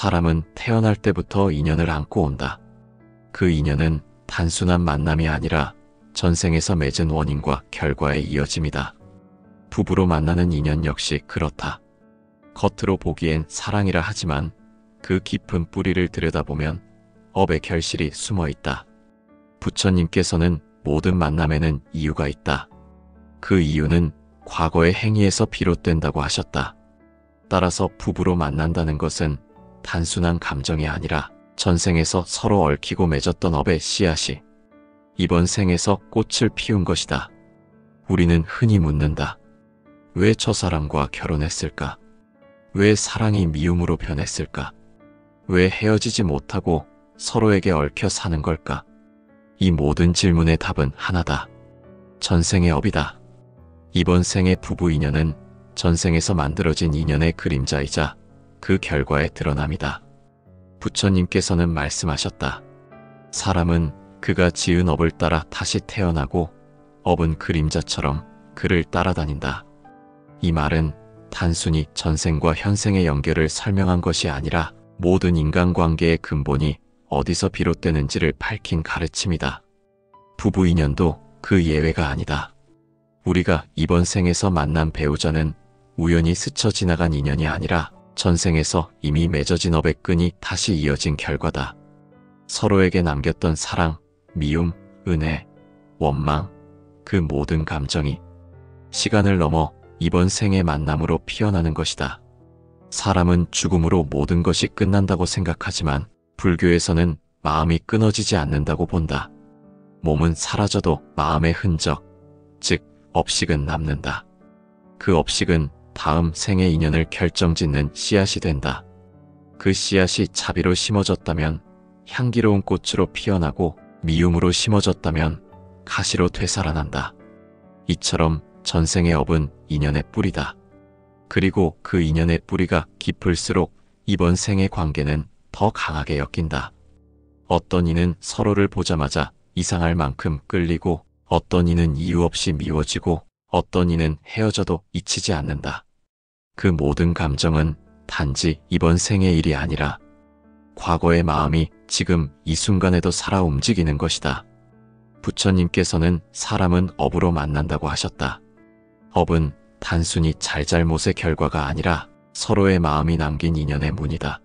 사람은 태어날 때부터 인연을 안고 온다. 그 인연은 단순한 만남이 아니라 전생에서 맺은 원인과 결과의 이어짐이다. 부부로 만나는 인연 역시 그렇다. 겉으로 보기엔 사랑이라 하지만 그 깊은 뿌리를 들여다보면 업의 결실이 숨어 있다. 부처님께서는 모든 만남에는 이유가 있다. 그 이유는 과거의 행위에서 비롯된다고 하셨다. 따라서 부부로 만난다는 것은 단순한 감정이 아니라 전생에서 서로 얽히고 맺었던 업의 씨앗이 이번 생에서 꽃을 피운 것이다. 우리는 흔히 묻는다. 왜 저 사람과 결혼했을까? 왜 사랑이 미움으로 변했을까? 왜 헤어지지 못하고 서로에게 얽혀 사는 걸까? 이 모든 질문의 답은 하나다. 전생의 업이다. 이번 생의 부부 인연은 전생에서 만들어진 인연의 그림자이자 그 결과의 드러남이다. 부처님께서는 말씀하셨다. 사람은 그가 지은 업을 따라 다시 태어나고 업은 그림자처럼 그를 따라다닌다. 이 말은 단순히 전생과 현생의 연결을 설명한 것이 아니라 모든 인간관계의 근본이 어디서 비롯되는지를 밝힌 가르침이다. 부부 인연도 그 예외가 아니다. 우리가 이번 생에서 만난 배우자는 우연히 스쳐 지나간 인연이 아니라 전생에서 이미 맺어진 업의 끈이 다시 이어진 결과다. 서로에게 남겼던 사랑, 미움, 은혜, 원망, 그 모든 감정이 시간을 넘어 이번 생의 만남으로 피어나는 것이다. 사람은 죽음으로 모든 것이 끝난다고 생각하지만 불교에서는 마음이 끊어지지 않는다고 본다. 몸은 사라져도 마음의 흔적, 즉 업식은 남는다. 그 업식은 다음 생의 인연을 결정짓는 씨앗이 된다. 그 씨앗이 자비로 심어졌다면 향기로운 꽃으로 피어나고 미움으로 심어졌다면 가시로 되살아난다. 이처럼 전생의 업은 인연의 뿌리다. 그리고 그 인연의 뿌리가 깊을수록 이번 생의 관계는 더 강하게 엮인다. 어떤 이는 서로를 보자마자 이상할 만큼 끌리고 어떤 이는 이유 없이 미워지고 어떤 이는 헤어져도 잊히지 않는다. 그 모든 감정은 단지 이번 생의 일이 아니라 과거의 마음이 지금 이 순간에도 살아 움직이는 것이다. 부처님께서는 사람은 업으로 만난다고 하셨다. 업은 단순히 잘잘못의 결과가 아니라 서로의 마음이 남긴 인연의 문이다.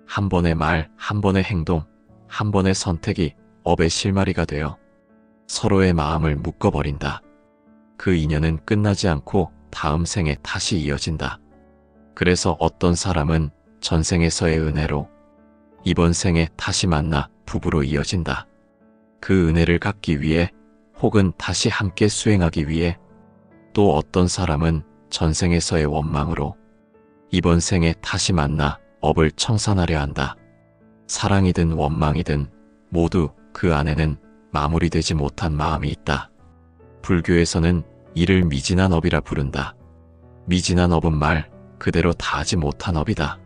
한 번의 말, 한 번의 행동, 한 번의 선택이 업의 실마리가 되어 서로의 마음을 묶어버린다. 그 인연은 끝나지 않고 다음 생에 다시 이어진다. 그래서 어떤 사람은 전생에서의 은혜로 이번 생에 다시 만나 부부로 이어진다. 그 은혜를 갚기 위해 혹은 다시 함께 수행하기 위해 또 어떤 사람은 전생에서의 원망으로 이번 생에 다시 만나 업을 청산하려 한다. 사랑이든 원망이든 모두 그 안에는 마무리되지 못한 마음이 있다. 불교에서는 이를 미진한 업이라 부른다. 미진한 업은 말 그대로 다하지 못한 업이다.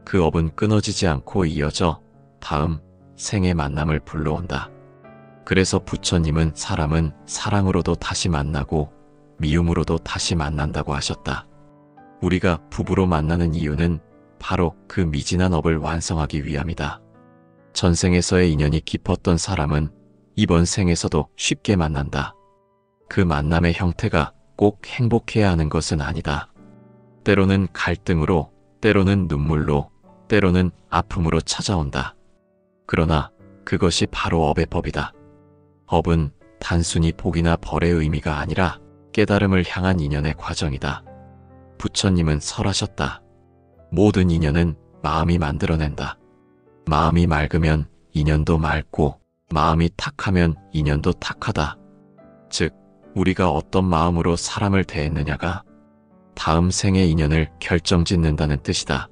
그 업은 끊어지지 않고 이어져 다음 생의 만남을 불러온다. 그래서 부처님은 사람은 사랑으로도 다시 만나고 미움으로도 다시 만난다고 하셨다. 우리가 부부로 만나는 이유는 바로 그 미진한 업을 완성하기 위함이다. 전생에서의 인연이 깊었던 사람은 이번 생에서도 쉽게 만난다. 그 만남의 형태가 꼭 행복해야 하는 것은 아니다. 때로는 갈등으로, 때로는 눈물로, 때로는 아픔으로 찾아온다. 그러나 그것이 바로 업의 법이다. 업은 단순히 복이나 벌의 의미가 아니라 깨달음을 향한 인연의 과정이다. 부처님은 설하셨다. 모든 인연은 마음이 만들어낸다. 마음이 맑으면 인연도 맑고 마음이 탁하면 인연도 탁하다. 즉, 우리가 어떤 마음으로 사람을 대했느냐가 다음 생의 인연을 결정짓는다는 뜻이다.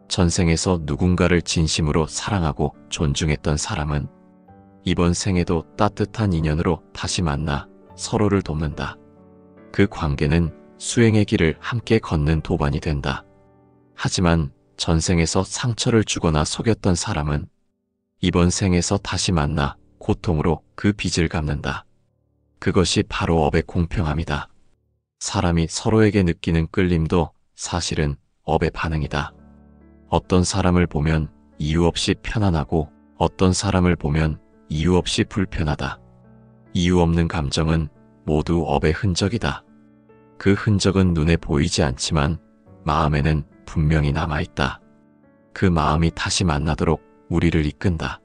전생에서 누군가를 진심으로 사랑하고 존중했던 사람은 이번 생에도 따뜻한 인연으로 다시 만나 서로를 돕는다. 그 관계는 수행의 길을 함께 걷는 도반이 된다. 하지만 전생에서 상처를 주거나 속였던 사람은 이번 생에서 다시 만나 고통으로 그 빚을 갚는다. 그것이 바로 업의 공평함이다. 사람이 서로에게 느끼는 끌림도 사실은 업의 반응이다. 어떤 사람을 보면 이유 없이 편안하고 어떤 사람을 보면 이유 없이 불편하다. 이유 없는 감정은 모두 업의 흔적이다. 그 흔적은 눈에 보이지 않지만 마음에는 분명히 남아있다. 그 마음이 다시 만나도록 우리를 이끈다.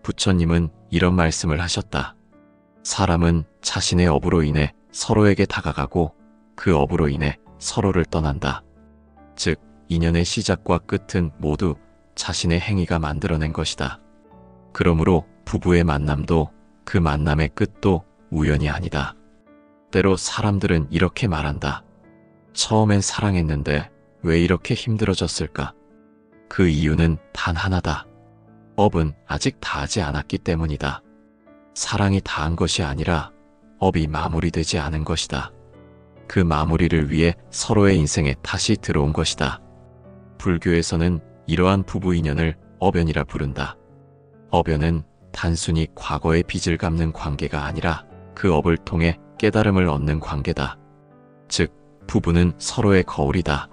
부처님은 이런 말씀을 하셨다. 사람은 자신의 업으로 인해 서로에게 다가가고 그 업으로 인해 서로를 떠난다. 즉, 인연의 시작과 끝은 모두 자신의 행위가 만들어낸 것이다. 그러므로 부부의 만남도 그 만남의 끝도 우연이 아니다. 때로 사람들은 이렇게 말한다. 처음엔 사랑했는데 왜 이렇게 힘들어졌을까? 그 이유는 단 하나다. 업은 아직 다하지 않았기 때문이다. 사랑이 다한 것이 아니라 업이 마무리되지 않은 것이다. 그 마무리를 위해 서로의 인생에 다시 들어온 것이다. 불교에서는 이러한 부부 인연을 업연이라 부른다. 업연은 단순히 과거의 빚을 갚는 관계가 아니라 그 업을 통해 깨달음을 얻는 관계다. 즉, 부부는 서로의 거울이다.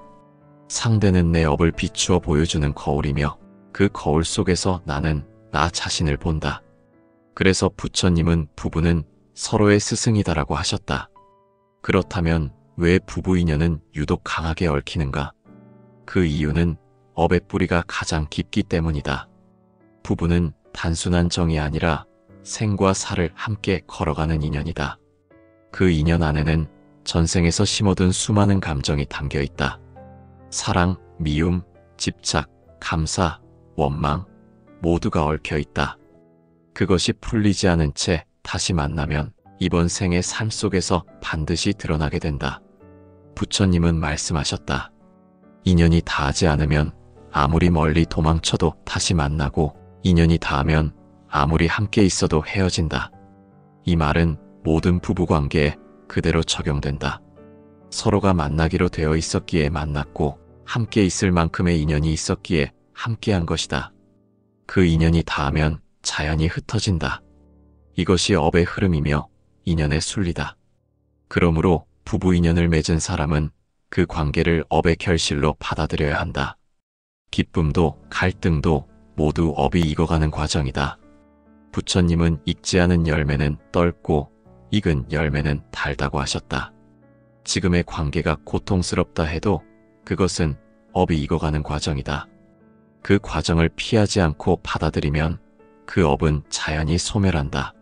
상대는 내 업을 비추어 보여주는 거울이며 그 거울 속에서 나는 나 자신을 본다. 그래서 부처님은 부부는 서로의 스승이다라고 하셨다. 그렇다면 왜 부부 인연은 유독 강하게 얽히는가? 그 이유는 업의 뿌리가 가장 깊기 때문이다. 부부는 단순한 정이 아니라 생과 사를 함께 걸어가는 인연이다. 그 인연 안에는 전생에서 심어둔 수많은 감정이 담겨 있다. 사랑, 미움, 집착, 감사, 원망 모두가 얽혀 있다. 그것이 풀리지 않은 채 다시 만나면 이번 생의 삶 속에서 반드시 드러나게 된다. 부처님은 말씀하셨다. 인연이 닿지 않으면 아무리 멀리 도망쳐도 다시 만나고 인연이 닿으면 아무리 함께 있어도 헤어진다. 이 말은 모든 부부관계에 그대로 적용된다. 서로가 만나기로 되어 있었기에 만났고 함께 있을 만큼의 인연이 있었기에 함께한 것이다. 그 인연이 닿으면 자연히 흩어진다. 이것이 업의 흐름이며 인연의 순리다. 그러므로 부부 인연을 맺은 사람은 그 관계를 업의 결실로 받아들여야 한다. 기쁨도 갈등도 모두 업이 익어가는 과정이다. 부처님은 익지 않은 열매는 떫고 익은 열매는 달다고 하셨다. 지금의 관계가 고통스럽다 해도 그것은 업이 익어가는 과정이다. 그 과정을 피하지 않고 받아들이면 그 업은 자연히 소멸한다.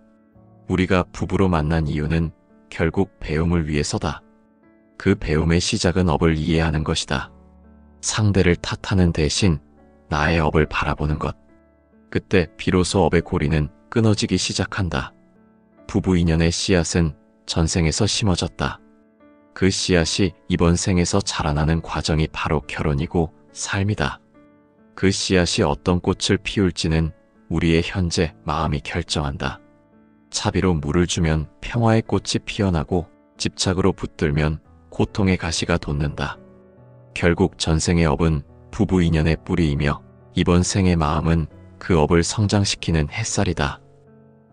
우리가 부부로 만난 이유는 결국 배움을 위해서다. 그 배움의 시작은 업을 이해하는 것이다. 상대를 탓하는 대신 나의 업을 바라보는 것. 그때 비로소 업의 고리는 끊어지기 시작한다. 부부 인연의 씨앗은 전생에서 심어졌다. 그 씨앗이 이번 생에서 자라나는 과정이 바로 결혼이고 삶이다. 그 씨앗이 어떤 꽃을 피울지는 우리의 현재 마음이 결정한다. 차비로 물을 주면 평화의 꽃이 피어나고 집착으로 붙들면 고통의 가시가 돋는다. 결국 전생의 업은 부부 인연의 뿌리이며 이번 생의 마음은 그 업을 성장시키는 햇살이다.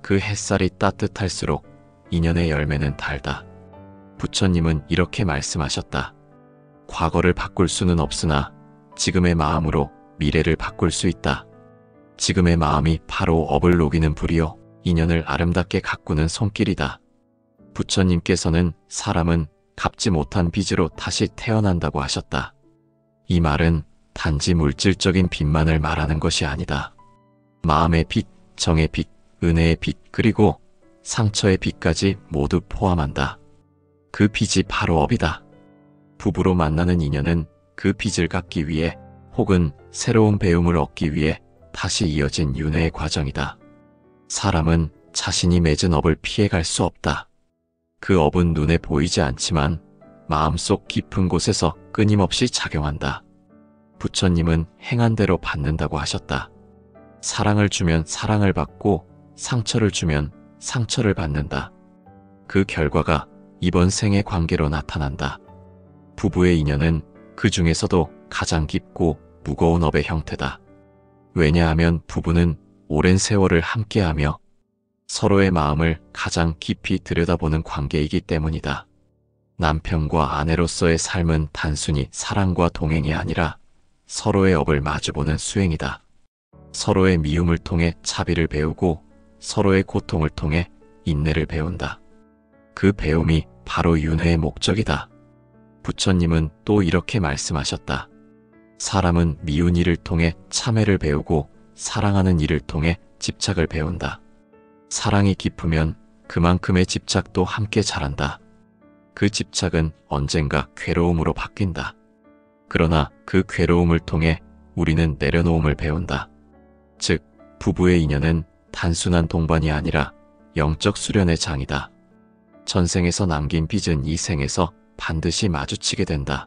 그 햇살이 따뜻할수록 인연의 열매는 달다. 부처님은 이렇게 말씀하셨다. 과거를 바꿀 수는 없으나 지금의 마음으로 미래를 바꿀 수 있다. 지금의 마음이 바로 업을 녹이는 불이요 인연을 아름답게 가꾸는 손길이다. 부처님께서는 사람은 갚지 못한 빚으로 다시 태어난다고 하셨다. 이 말은 단지 물질적인 빚만을 말하는 것이 아니다. 마음의 빚, 정의 빚, 은혜의 빚, 그리고 상처의 빚까지 모두 포함한다. 그 빚이 바로 업이다. 부부로 만나는 인연은 그 빚을 갚기 위해 혹은 새로운 배움을 얻기 위해 다시 이어진 윤회의 과정이다. 사람은 자신이 맺은 업을 피해갈 수 없다. 그 업은 눈에 보이지 않지만 마음속 깊은 곳에서 끊임없이 작용한다. 부처님은 행한 대로 받는다고 하셨다. 사랑을 주면 사랑을 받고 상처를 주면 상처를 받는다. 그 결과가 이번 생의 관계로 나타난다. 부부의 인연은 그 중에서도 가장 깊고 무거운 업의 형태다. 왜냐하면 부부는 오랜 세월을 함께하며 서로의 마음을 가장 깊이 들여다보는 관계이기 때문이다. 남편과 아내로서의 삶은 단순히 사랑과 동행이 아니라 서로의 업을 마주보는 수행이다. 서로의 미움을 통해 차비를 배우고 서로의 고통을 통해 인내를 배운다. 그 배움이 바로 윤회의 목적이다. 부처님은 또 이렇게 말씀하셨다. 사람은 미운 일을 통해 참회를 배우고 사랑하는 일을 통해 집착을 배운다. 사랑이 깊으면 그만큼의 집착도 함께 자란다. 그 집착은 언젠가 괴로움으로 바뀐다. 그러나 그 괴로움을 통해 우리는 내려놓음을 배운다. 즉, 부부의 인연은 단순한 동반이 아니라 영적 수련의 장이다. 전생에서 남긴 빚은 이 생에서 반드시 마주치게 된다.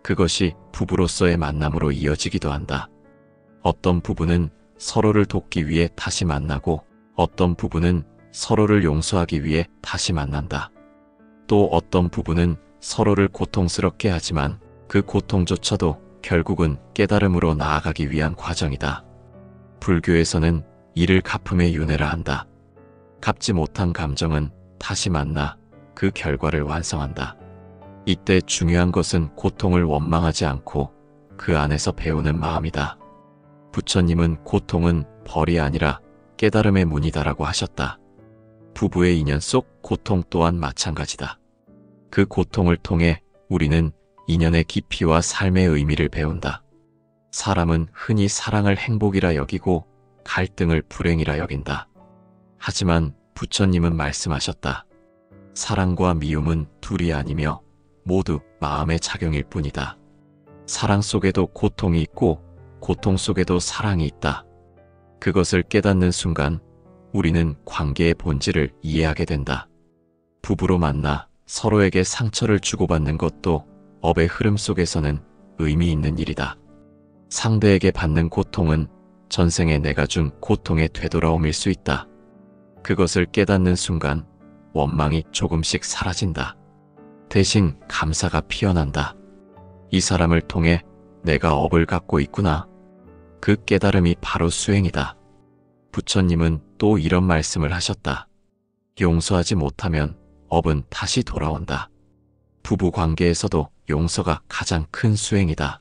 그것이 부부로서의 만남으로 이어지기도 한다. 어떤 부부는 서로를 돕기 위해 다시 만나고 어떤 부부는 서로를 용서하기 위해 다시 만난다. 또 어떤 부부는 서로를 고통스럽게 하지만 그 고통조차도 결국은 깨달음으로 나아가기 위한 과정이다. 불교에서는 이를 갚음의 윤회라 한다. 갚지 못한 감정은 다시 만나 그 결과를 완성한다. 이때 중요한 것은 고통을 원망하지 않고 그 안에서 배우는 마음이다. 부처님은 고통은 벌이 아니라 깨달음의 문이다라고 하셨다. 부부의 인연 속 고통 또한 마찬가지다. 그 고통을 통해 우리는 인연의 깊이와 삶의 의미를 배운다. 사람은 흔히 사랑을 행복이라 여기고 갈등을 불행이라 여긴다. 하지만 부처님은 말씀하셨다. 사랑과 미움은 둘이 아니며 모두 마음의 작용일 뿐이다. 사랑 속에도 고통이 있고 고통 속에도 사랑이 있다. 그것을 깨닫는 순간 우리는 관계의 본질을 이해하게 된다. 부부로 만나 서로에게 상처를 주고받는 것도 업의 흐름 속에서는 의미 있는 일이다. 상대에게 받는 고통은 전생에 내가 준 고통의 되돌아옴일 수 있다. 그것을 깨닫는 순간 원망이 조금씩 사라진다. 대신 감사가 피어난다. 이 사람을 통해 내가 업을 갖고 있구나. 그 깨달음이 바로 수행이다. 부처님은 또 이런 말씀을 하셨다. 용서하지 못하면 업은 다시 돌아온다. 부부 관계에서도 용서가 가장 큰 수행이다.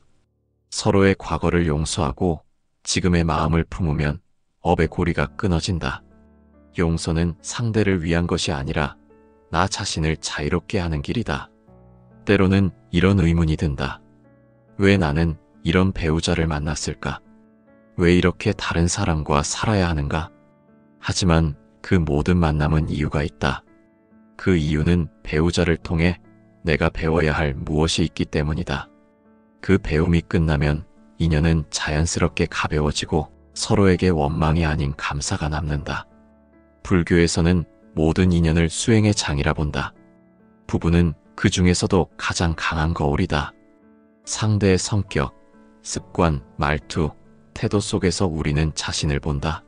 서로의 과거를 용서하고 지금의 마음을 품으면 업의 고리가 끊어진다. 용서는 상대를 위한 것이 아니라 나 자신을 자유롭게 하는 길이다. 때로는 이런 의문이 든다. 왜 나는 이런 배우자를 만났을까? 왜 이렇게 다른 사람과 살아야 하는가? 하지만 그 모든 만남은 이유가 있다. 그 이유는 배우자를 통해 내가 배워야 할 무엇이 있기 때문이다. 그 배움이 끝나면 인연은 자연스럽게 가벼워지고 서로에게 원망이 아닌 감사가 남는다. 불교에서는 모든 인연을 수행의 장이라 본다. 부부는 그 중에서도 가장 강한 거울이다. 상대의 성격, 습관, 말투, 태도 속에서 우리는 자신을 본다.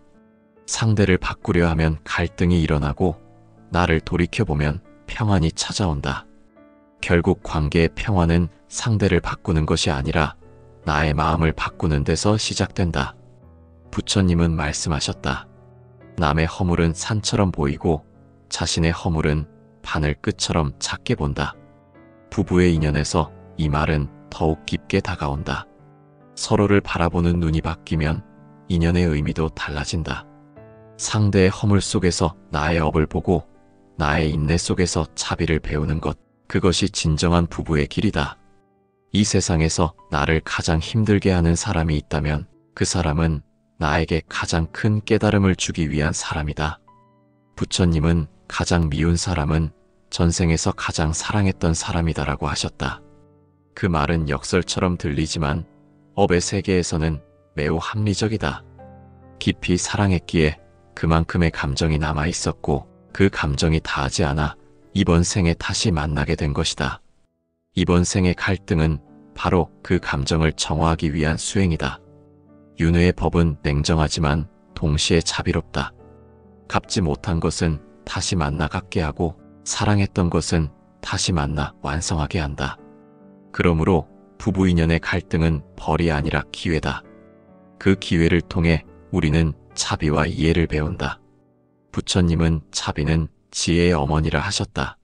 상대를 바꾸려 하면 갈등이 일어나고 나를 돌이켜보면 평안이 찾아온다. 결국 관계의 평화는 상대를 바꾸는 것이 아니라 나의 마음을 바꾸는 데서 시작된다. 부처님은 말씀하셨다. 남의 허물은 산처럼 보이고 자신의 허물은 바늘 끝처럼 작게 본다. 부부의 인연에서 이 말은 더욱 깊게 다가온다. 서로를 바라보는 눈이 바뀌면 인연의 의미도 달라진다. 상대의 허물 속에서 나의 업을 보고 나의 인내 속에서 자비를 배우는 것, 그것이 진정한 부부의 길이다. 이 세상에서 나를 가장 힘들게 하는 사람이 있다면 그 사람은 나에게 가장 큰 깨달음을 주기 위한 사람이다. 부처님은 가장 미운 사람은 전생에서 가장 사랑했던 사람이다라고 하셨다. 그 말은 역설처럼 들리지만 업의 세계에서는 매우 합리적이다. 깊이 사랑했기에 그만큼의 감정이 남아 있었고 그 감정이 다하지 않아 이번 생에 다시 만나게 된 것이다. 이번 생의 갈등은 바로 그 감정을 정화하기 위한 수행이다. 윤회의 법은 냉정하지만 동시에 자비롭다. 갚지 못한 것은 다시 만나 갚게 하고 사랑했던 것은 다시 만나 완성하게 한다. 그러므로 부부 인연의 갈등은 벌이 아니라 기회다. 그 기회를 통해 우리는 차비와 이해를 배운다. 부처님은 차비는 지혜의 어머니라 하셨다.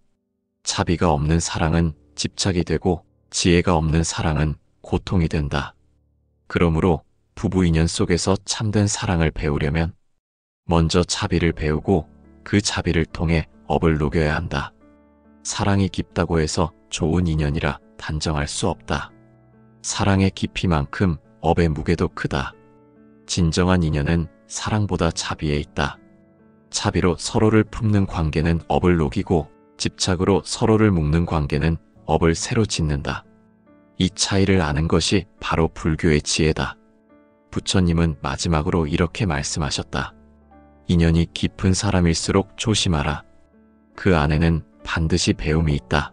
차비가 없는 사랑은 집착이 되고 지혜가 없는 사랑은 고통이 된다. 그러므로 부부 인연 속에서 참된 사랑을 배우려면 먼저 자비를 배우고 그 자비를 통해 업을 녹여야 한다. 사랑이 깊다고 해서 좋은 인연이라 단정할 수 없다. 사랑의 깊이만큼 업의 무게도 크다. 진정한 인연은 사랑보다 자비에 있다. 자비로 서로를 품는 관계는 업을 녹이고 집착으로 서로를 묶는 관계는 업을 새로 짓는다. 이 차이를 아는 것이 바로 불교의 지혜다. 부처님은 마지막으로 이렇게 말씀하셨다. 인연이 깊은 사람일수록 조심하라. 그 안에는 반드시 배움이 있다.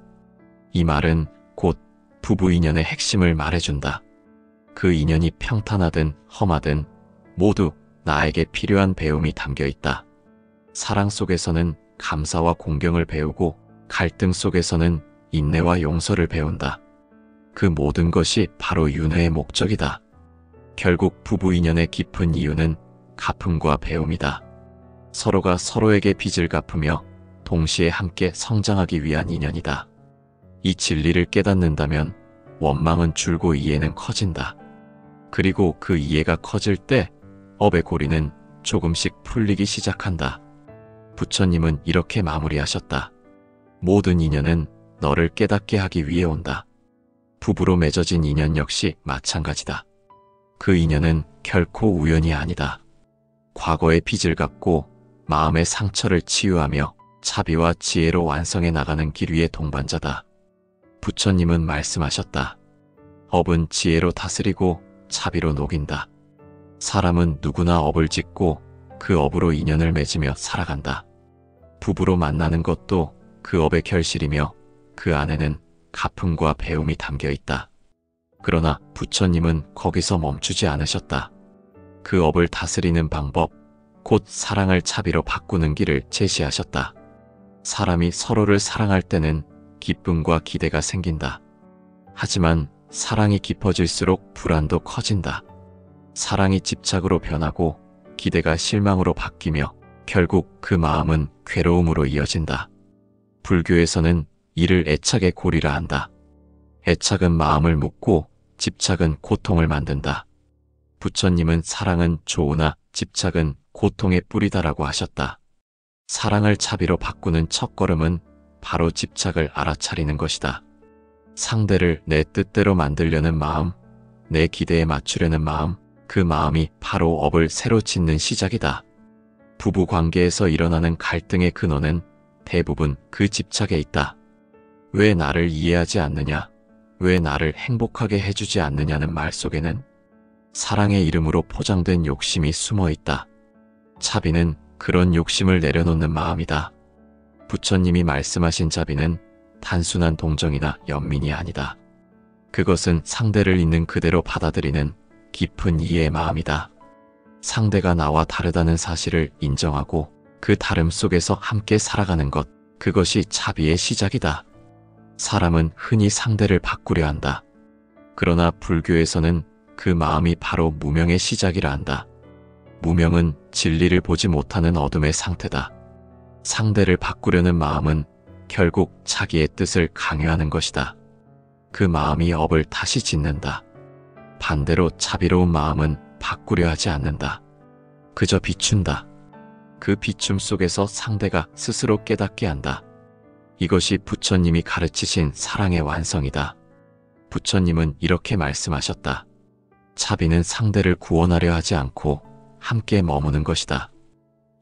이 말은 곧 부부 인연의 핵심을 말해준다. 그 인연이 평탄하든 험하든 모두 나에게 필요한 배움이 담겨 있다. 사랑 속에서는 감사와 공경을 배우고 갈등 속에서는 인내와 용서를 배운다. 그 모든 것이 바로 윤회의 목적이다. 결국 부부 인연의 깊은 이유는 갚음과 배움이다. 서로가 서로에게 빚을 갚으며 동시에 함께 성장하기 위한 인연이다. 이 진리를 깨닫는다면 원망은 줄고 이해는 커진다. 그리고 그 이해가 커질 때 업의 고리는 조금씩 풀리기 시작한다. 부처님은 이렇게 마무리하셨다. 모든 인연은 너를 깨닫게 하기 위해 온다. 부부로 맺어진 인연 역시 마찬가지다. 그 인연은 결코 우연이 아니다. 과거의 빚을 갚고 마음의 상처를 치유하며 자비와 지혜로 완성해 나가는 길 위의 동반자다. 부처님은 말씀하셨다. 업은 지혜로 다스리고 자비로 녹인다. 사람은 누구나 업을 짓고 그 업으로 인연을 맺으며 살아간다. 부부로 만나는 것도 그 업의 결실이며 그 안에는 갚음과 배움이 담겨 있다. 그러나 부처님은 거기서 멈추지 않으셨다. 그 업을 다스리는 방법, 곧 사랑을 자비로 바꾸는 길을 제시하셨다. 사람이 서로를 사랑할 때는 기쁨과 기대가 생긴다. 하지만 사랑이 깊어질수록 불안도 커진다. 사랑이 집착으로 변하고 기대가 실망으로 바뀌며 결국 그 마음은 괴로움으로 이어진다. 불교에서는 이를 애착의 고리라 한다. 애착은 마음을 묶고 집착은 고통을 만든다. 부처님은 사랑은 조우나 집착은 고통의 뿌리다라고 하셨다. 사랑을 자비로 바꾸는 첫걸음은 바로 집착을 알아차리는 것이다. 상대를 내 뜻대로 만들려는 마음, 내 기대에 맞추려는 마음, 그 마음이 바로 업을 새로 짓는 시작이다. 부부 관계에서 일어나는 갈등의 근원은 대부분 그 집착에 있다. 왜 나를 이해하지 않느냐? 왜 나를 행복하게 해주지 않느냐는 말 속에는 사랑의 이름으로 포장된 욕심이 숨어 있다. 자비는 그런 욕심을 내려놓는 마음이다. 부처님이 말씀하신 자비는 단순한 동정이나 연민이 아니다. 그것은 상대를 있는 그대로 받아들이는 깊은 이해의 마음이다. 상대가 나와 다르다는 사실을 인정하고 그 다름 속에서 함께 살아가는 것, 그것이 자비의 시작이다. 사람은 흔히 상대를 바꾸려 한다. 그러나 불교에서는 그 마음이 바로 무명의 시작이라 한다. 무명은 진리를 보지 못하는 어둠의 상태다. 상대를 바꾸려는 마음은 결국 자기의 뜻을 강요하는 것이다. 그 마음이 업을 다시 짓는다. 반대로 자비로운 마음은 바꾸려 하지 않는다. 그저 비춘다. 그 비춤 속에서 상대가 스스로 깨닫게 한다. 이것이 부처님이 가르치신 사랑의 완성이다. 부처님은 이렇게 말씀하셨다. 자비는 상대를 구원하려 하지 않고 함께 머무는 것이다.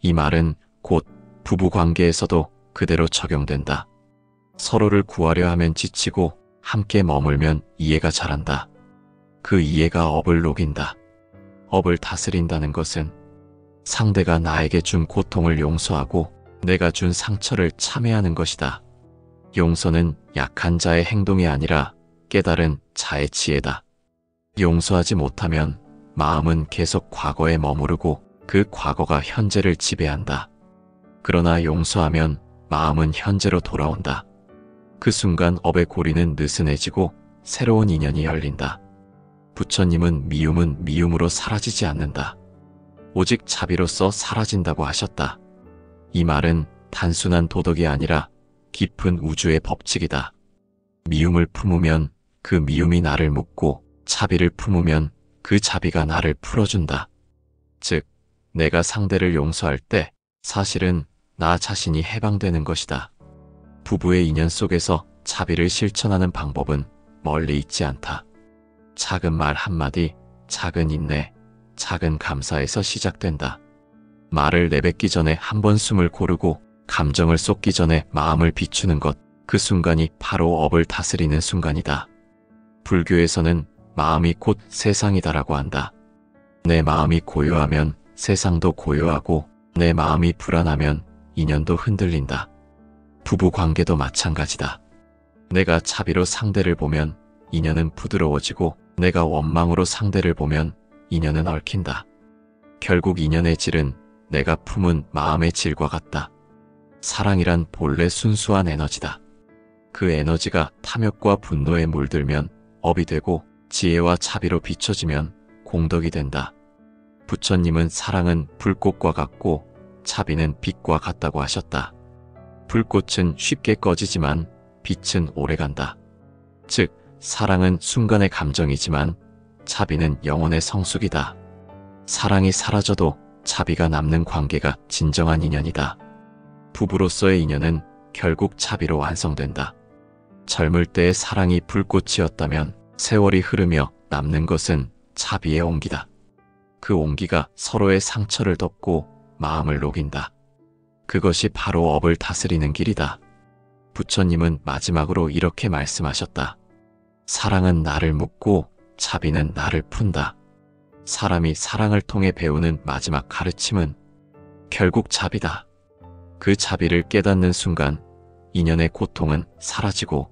이 말은 곧 부부 관계에서도 그대로 적용된다. 서로를 구하려 하면 지치고 함께 머물면 이해가 자란다. 그 이해가 업을 녹인다. 업을 다스린다는 것은 상대가 나에게 준 고통을 용서하고 내가 준 상처를 참회하는 것이다. 용서는 약한 자의 행동이 아니라 깨달은 자의 지혜다. 용서하지 못하면 마음은 계속 과거에 머무르고 그 과거가 현재를 지배한다. 그러나 용서하면 마음은 현재로 돌아온다. 그 순간 업의 고리는 느슨해지고 새로운 인연이 열린다. 부처님은 미움은 미움으로 사라지지 않는다. 오직 자비로서 사라진다고 하셨다. 이 말은 단순한 도덕이 아니라 깊은 우주의 법칙이다. 미움을 품으면 그 미움이 나를 묶고 자비를 품으면 그 자비가 나를 풀어준다. 즉, 내가 상대를 용서할 때 사실은 나 자신이 해방되는 것이다. 부부의 인연 속에서 자비를 실천하는 방법은 멀리 있지 않다. 작은 말 한마디, 작은 인내, 작은 감사에서 시작된다. 말을 내뱉기 전에 한 번 숨을 고르고 감정을 쏟기 전에 마음을 비추는 것, 그 순간이 바로 업을 다스리는 순간이다. 불교에서는 마음이 곧 세상이다라고 한다. 내 마음이 고요하면 세상도 고요하고 내 마음이 불안하면 인연도 흔들린다. 부부 관계도 마찬가지다. 내가 자비로 상대를 보면 인연은 부드러워지고 내가 원망으로 상대를 보면 인연은 얽힌다. 결국 인연의 질은 내가 품은 마음의 질과 같다. 사랑이란 본래 순수한 에너지다. 그 에너지가 탐욕과 분노에 물들면 업이 되고 지혜와 자비로 비춰지면 공덕이 된다. 부처님은 사랑은 불꽃과 같고 자비는 빛과 같다고 하셨다. 불꽃은 쉽게 꺼지지만 빛은 오래간다. 즉, 사랑은 순간의 감정이지만 자비는 영혼의 성숙이다. 사랑이 사라져도 자비가 남는 관계가 진정한 인연이다. 부부로서의 인연은 결국 자비로 완성된다. 젊을 때의 사랑이 불꽃이었다면 세월이 흐르며 남는 것은 자비의 온기다. 그 온기가 서로의 상처를 덮고 마음을 녹인다. 그것이 바로 업을 다스리는 길이다. 부처님은 마지막으로 이렇게 말씀하셨다. 사랑은 나를 묶고 자비는 나를 푼다. 사람이 사랑을 통해 배우는 마지막 가르침은 결국 자비다. 그 자비를 깨닫는 순간 인연의 고통은 사라지고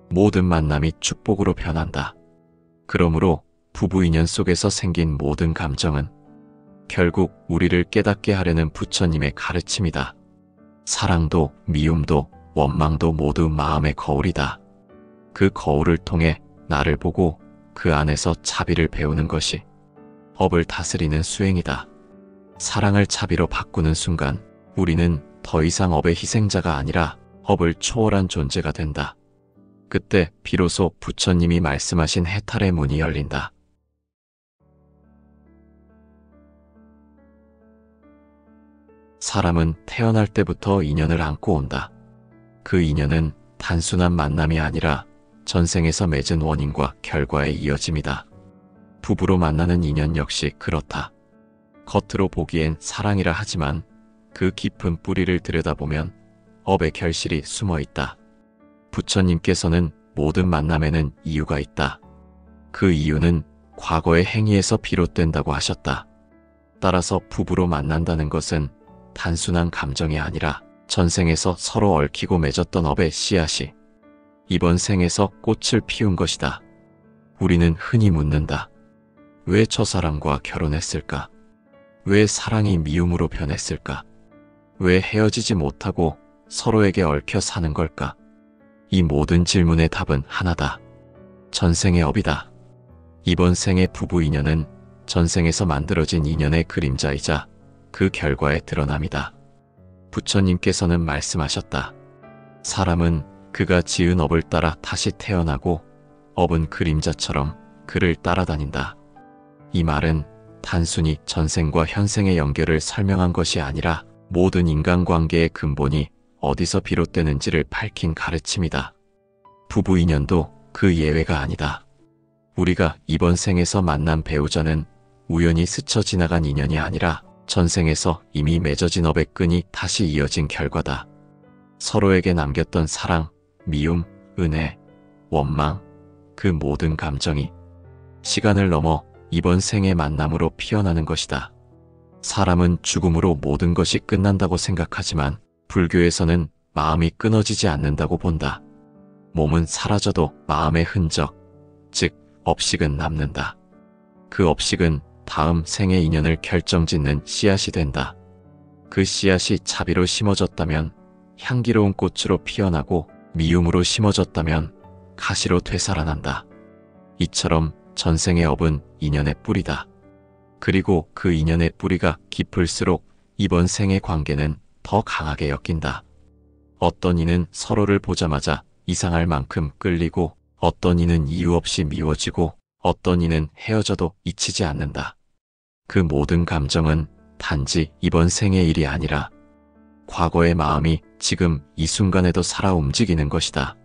모든 만남이 축복으로 변한다. 그러므로 부부 인연 속에서 생긴 모든 감정은 결국 우리를 깨닫게 하려는 부처님의 가르침이다. 사랑도 미움도 원망도 모두 마음의 거울이다. 그 거울을 통해 나를 보고 그 안에서 자비를 배우는 것이 업을 다스리는 수행이다. 사랑을 자비로 바꾸는 순간 우리는 더 이상 업의 희생자가 아니라 업을 초월한 존재가 된다. 그때 비로소 부처님이 말씀하신 해탈의 문이 열린다. 사람은 태어날 때부터 인연을 안고 온다. 그 인연은 단순한 만남이 아니라 전생에서 맺은 원인과 결과의 이어짐이다. 부부로 만나는 인연 역시 그렇다. 겉으로 보기엔 사랑이라 하지만 그 깊은 뿌리를 들여다보면 업의 결실이 숨어 있다. 부처님께서는 모든 만남에는 이유가 있다. 그 이유는 과거의 행위에서 비롯된다고 하셨다. 따라서 부부로 만난다는 것은 단순한 감정이 아니라 전생에서 서로 얽히고 맺었던 업의 씨앗이 이번 생에서 꽃을 피운 것이다. 우리는 흔히 묻는다. 왜 저 사람과 결혼했을까? 왜 사랑이 미움으로 변했을까? 왜 헤어지지 못하고 서로에게 얽혀 사는 걸까? 이 모든 질문의 답은 하나다. 전생의 업이다. 이번 생의 부부 인연은 전생에서 만들어진 인연의 그림자이자 그 결과의 드러남이다. 부처님께서는 말씀하셨다. 사람은 그가 지은 업을 따라 다시 태어나고 업은 그림자처럼 그를 따라다닌다. 이 말은 단순히 전생과 현생의 연결을 설명한 것이 아니라 모든 인간관계의 근본이 어디서 비롯되는지를 밝힌 가르침이다. 부부 인연도 그 예외가 아니다. 우리가 이번 생에서 만난 배우자는 우연히 스쳐 지나간 인연이 아니라 전생에서 이미 맺어진 업의 끈이 다시 이어진 결과다. 서로에게 남겼던 사랑, 미움, 은혜, 원망, 그 모든 감정이 시간을 넘어 이번 생의 만남으로 피어나는 것이다. 사람은 죽음으로 모든 것이 끝난다고 생각하지만 불교에서는 마음이 끊어지지 않는다고 본다. 몸은 사라져도 마음의 흔적, 즉 업식은 남는다. 그 업식은 다음 생의 인연을 결정짓는 씨앗이 된다. 그 씨앗이 자비로 심어졌다면 향기로운 꽃으로 피어나고 미움으로 심어졌다면 가시로 되살아난다. 이처럼 전생의 업은 인연의 뿌리다. 그리고 그 인연의 뿌리가 깊을수록 이번 생의 관계는 더 강하게 엮인다. 어떤 이는 서로를 보자마자 이상할 만큼 끌리고 어떤 이는 이유 없이 미워지고 어떤 이는 헤어져도 잊히지 않는다. 그 모든 감정은 단지 이번 생의 일이 아니라 과거의 마음이 지금 이 순간에도 살아 움직이는 것이다.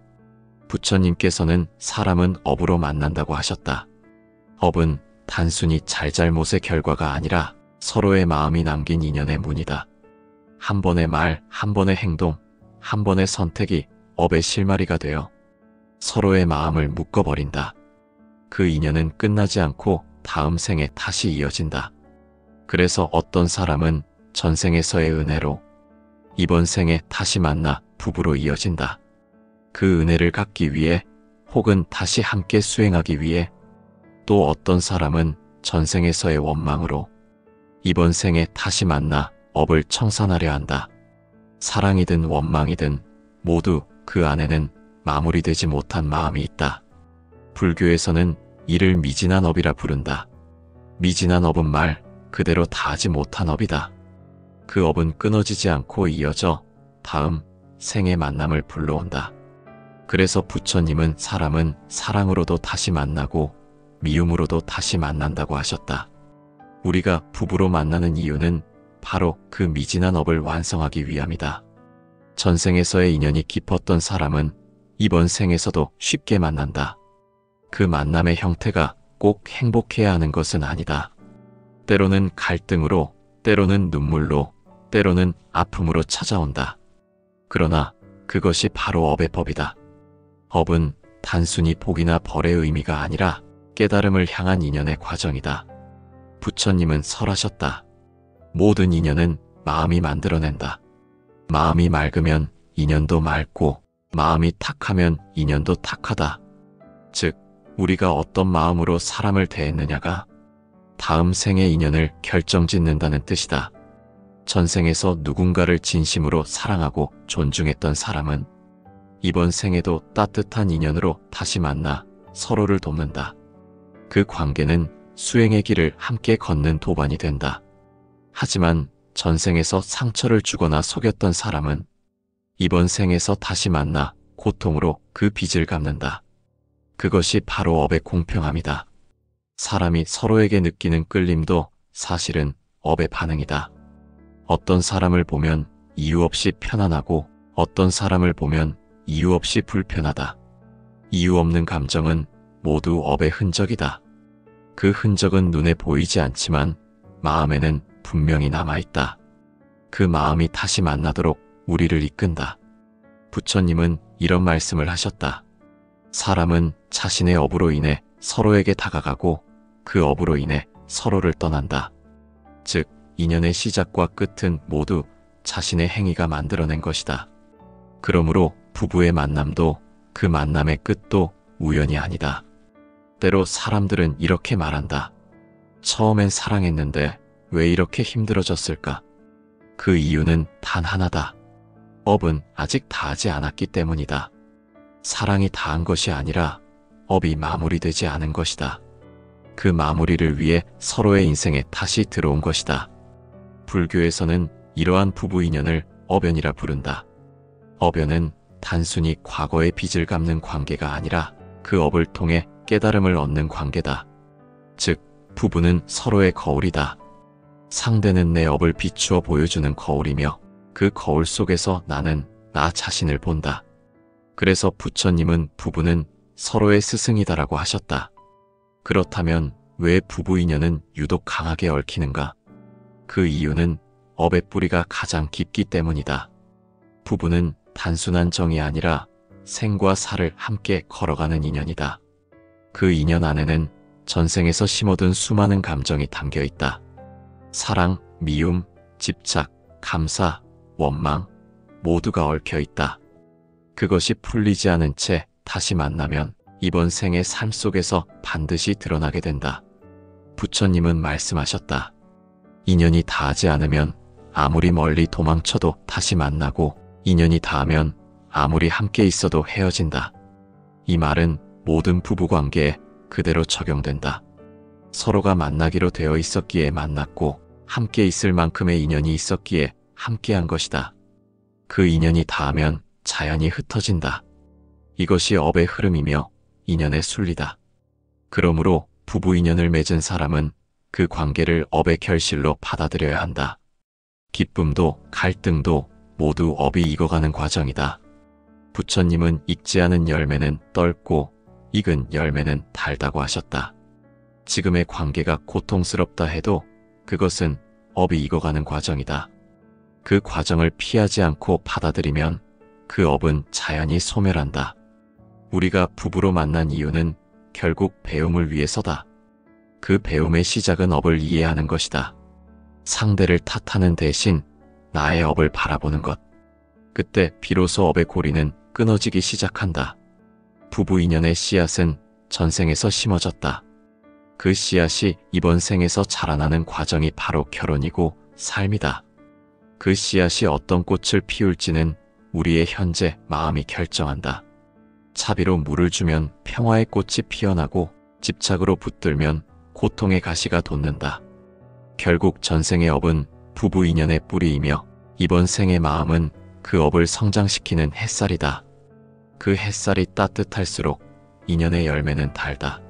부처님께서는 사람은 업으로 만난다고 하셨다. 업은 단순히 잘잘못의 결과가 아니라 서로의 마음이 남긴 인연의 문이다. 한 번의 말, 한 번의 행동, 한 번의 선택이 업의 실마리가 되어 서로의 마음을 묶어버린다. 그 인연은 끝나지 않고 다음 생에 다시 이어진다. 그래서 어떤 사람은 전생에서의 은혜로 이번 생에 다시 만나 부부로 이어진다. 그 은혜를 갚기 위해 혹은 다시 함께 수행하기 위해, 또 어떤 사람은 전생에서의 원망으로 이번 생에 다시 만나 업을 청산하려 한다. 사랑이든 원망이든 모두 그 안에는 마무리되지 못한 마음이 있다. 불교에서는 이를 미진한 업이라 부른다. 미진한 업은 말 그대로 다하지 못한 업이다. 그 업은 끊어지지 않고 이어져 다음 생의 만남을 불러온다. 그래서 부처님은 사람은 사랑으로도 다시 만나고 미움으로도 다시 만난다고 하셨다. 우리가 부부로 만나는 이유는 바로 그 미진한 업을 완성하기 위함이다. 전생에서의 인연이 깊었던 사람은 이번 생에서도 쉽게 만난다. 그 만남의 형태가 꼭 행복해야 하는 것은 아니다. 때로는 갈등으로, 때로는 눈물로, 때로는 아픔으로 찾아온다. 그러나 그것이 바로 업의 법이다. 업은 단순히 복이나 벌의 의미가 아니라 깨달음을 향한 인연의 과정이다. 부처님은 설하셨다. 모든 인연은 마음이 만들어낸다. 마음이 맑으면 인연도 맑고, 마음이 탁하면 인연도 탁하다. 즉, 우리가 어떤 마음으로 사람을 대했느냐가 다음 생의 인연을 결정짓는다는 뜻이다. 전생에서 누군가를 진심으로 사랑하고 존중했던 사람은 이번 생에도 따뜻한 인연으로 다시 만나 서로를 돕는다. 그 관계는 수행의 길을 함께 걷는 도반이 된다. 하지만 전생에서 상처를 주거나 속였던 사람은 이번 생에서 다시 만나 고통으로 그 빚을 갚는다. 그것이 바로 업의 공평함이다. 사람이 서로에게 느끼는 끌림도 사실은 업의 반응이다. 어떤 사람을 보면 이유 없이 편안하고 어떤 사람을 보면 이유 없이 불편하다. 이유 없는 감정은 모두 업의 흔적이다. 그 흔적은 눈에 보이지 않지만 마음에는 분명히 남아있다. 그 마음이 다시 만나도록 우리를 이끈다. 부처님은 이런 말씀을 하셨다. 사람은 자신의 업으로 인해 서로에게 다가가고 그 업으로 인해 서로를 떠난다. 즉, 인연의 시작과 끝은 모두 자신의 행위가 만들어낸 것이다. 그러므로 부부의 만남도 그 만남의 끝도 우연이 아니다. 때로 사람들은 이렇게 말한다. 처음엔 사랑했는데 왜 이렇게 힘들어졌을까? 그 이유는 단 하나다. 업은 아직 다하지 않았기 때문이다. 사랑이 다한 것이 아니라 업이 마무리되지 않은 것이다. 그 마무리를 위해 서로의 인생에 다시 들어온 것이다. 불교에서는 이러한 부부 인연을 업연이라 부른다. 업연은 단순히 과거의 빚을 갚는 관계가 아니라 그 업을 통해 깨달음을 얻는 관계다. 즉, 부부는 서로의 거울이다. 상대는 내 업을 비추어 보여주는 거울이며 그 거울 속에서 나는 나 자신을 본다. 그래서 부처님은 부부는 서로의 스승이다라고 하셨다. 그렇다면 왜 부부 인연은 유독 강하게 얽히는가? 그 이유는 업의 뿌리가 가장 깊기 때문이다. 부부는 단순한 정이 아니라 생과 사를 함께 걸어가는 인연이다. 그 인연 안에는 전생에서 심어둔 수많은 감정이 담겨 있다. 사랑, 미움, 집착, 감사, 원망 모두가 얽혀 있다. 그것이 풀리지 않은 채 다시 만나면 이번 생의 삶 속에서 반드시 드러나게 된다. 부처님은 말씀하셨다. 인연이 닿지 않으면 아무리 멀리 도망쳐도 다시 만나고 인연이 닿으면 아무리 함께 있어도 헤어진다. 이 말은 모든 부부관계에 그대로 적용된다. 서로가 만나기로 되어 있었기에 만났고 함께 있을 만큼의 인연이 있었기에 함께한 것이다. 그 인연이 닿으면 자연히 흩어진다. 이것이 업의 흐름이며 인연의 순리다. 그러므로 부부 인연을 맺은 사람은 그 관계를 업의 결실로 받아들여야 한다. 기쁨도 갈등도 모두 업이 익어가는 과정이다. 부처님은 익지 않은 열매는 떫고 익은 열매는 달다고 하셨다. 지금의 관계가 고통스럽다 해도 그것은 업이 익어가는 과정이다. 그 과정을 피하지 않고 받아들이면 그 업은 자연히 소멸한다. 우리가 부부로 만난 이유는 결국 배움을 위해서다. 그 배움의 시작은 업을 이해하는 것이다. 상대를 탓하는 대신 나의 업을 바라보는 것. 그때 비로소 업의 고리는 끊어지기 시작한다. 부부 인연의 씨앗은 전생에서 심어졌다. 그 씨앗이 이번 생에서 자라나는 과정이 바로 결혼이고 삶이다. 그 씨앗이 어떤 꽃을 피울지는 우리의 현재 마음이 결정한다. 차비로 물을 주면 평화의 꽃이 피어나고 집착으로 붙들면 고통의 가시가 돋는다. 결국 전생의 업은 부부 인연의 뿌리이며 이번 생의 마음은 그 업을 성장시키는 햇살이다. 그 햇살이 따뜻할수록 인연의 열매는 달다.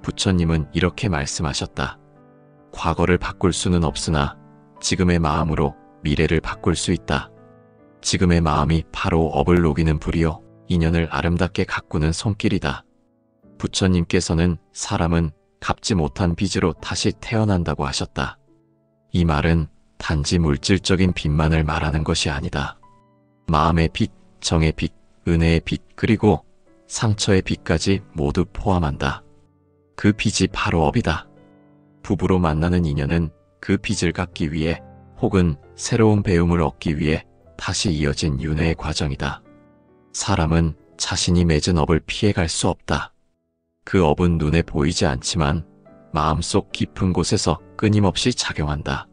부처님은 이렇게 말씀하셨다. 과거를 바꿀 수는 없으나 지금의 마음으로 미래를 바꿀 수 있다. 지금의 마음이 바로 업을 녹이는 불이요 인연을 아름답게 가꾸는 손길이다. 부처님께서는 사람은 갚지 못한 빚으로 다시 태어난다고 하셨다. 이 말은 단지 물질적인 빚만을 말하는 것이 아니다. 마음의 빚, 정의 빚, 은혜의 빚, 그리고 상처의 빚까지 모두 포함한다. 그 빚이 바로 업이다. 부부로 만나는 인연은 그 빚을 갚기 위해 혹은 새로운 배움을 얻기 위해 다시 이어진 윤회의 과정이다. 사람은 자신이 맺은 업을 피해갈 수 없다. 그 업은 눈에 보이지 않지만 마음속 깊은 곳에서 끊임없이 작용한다.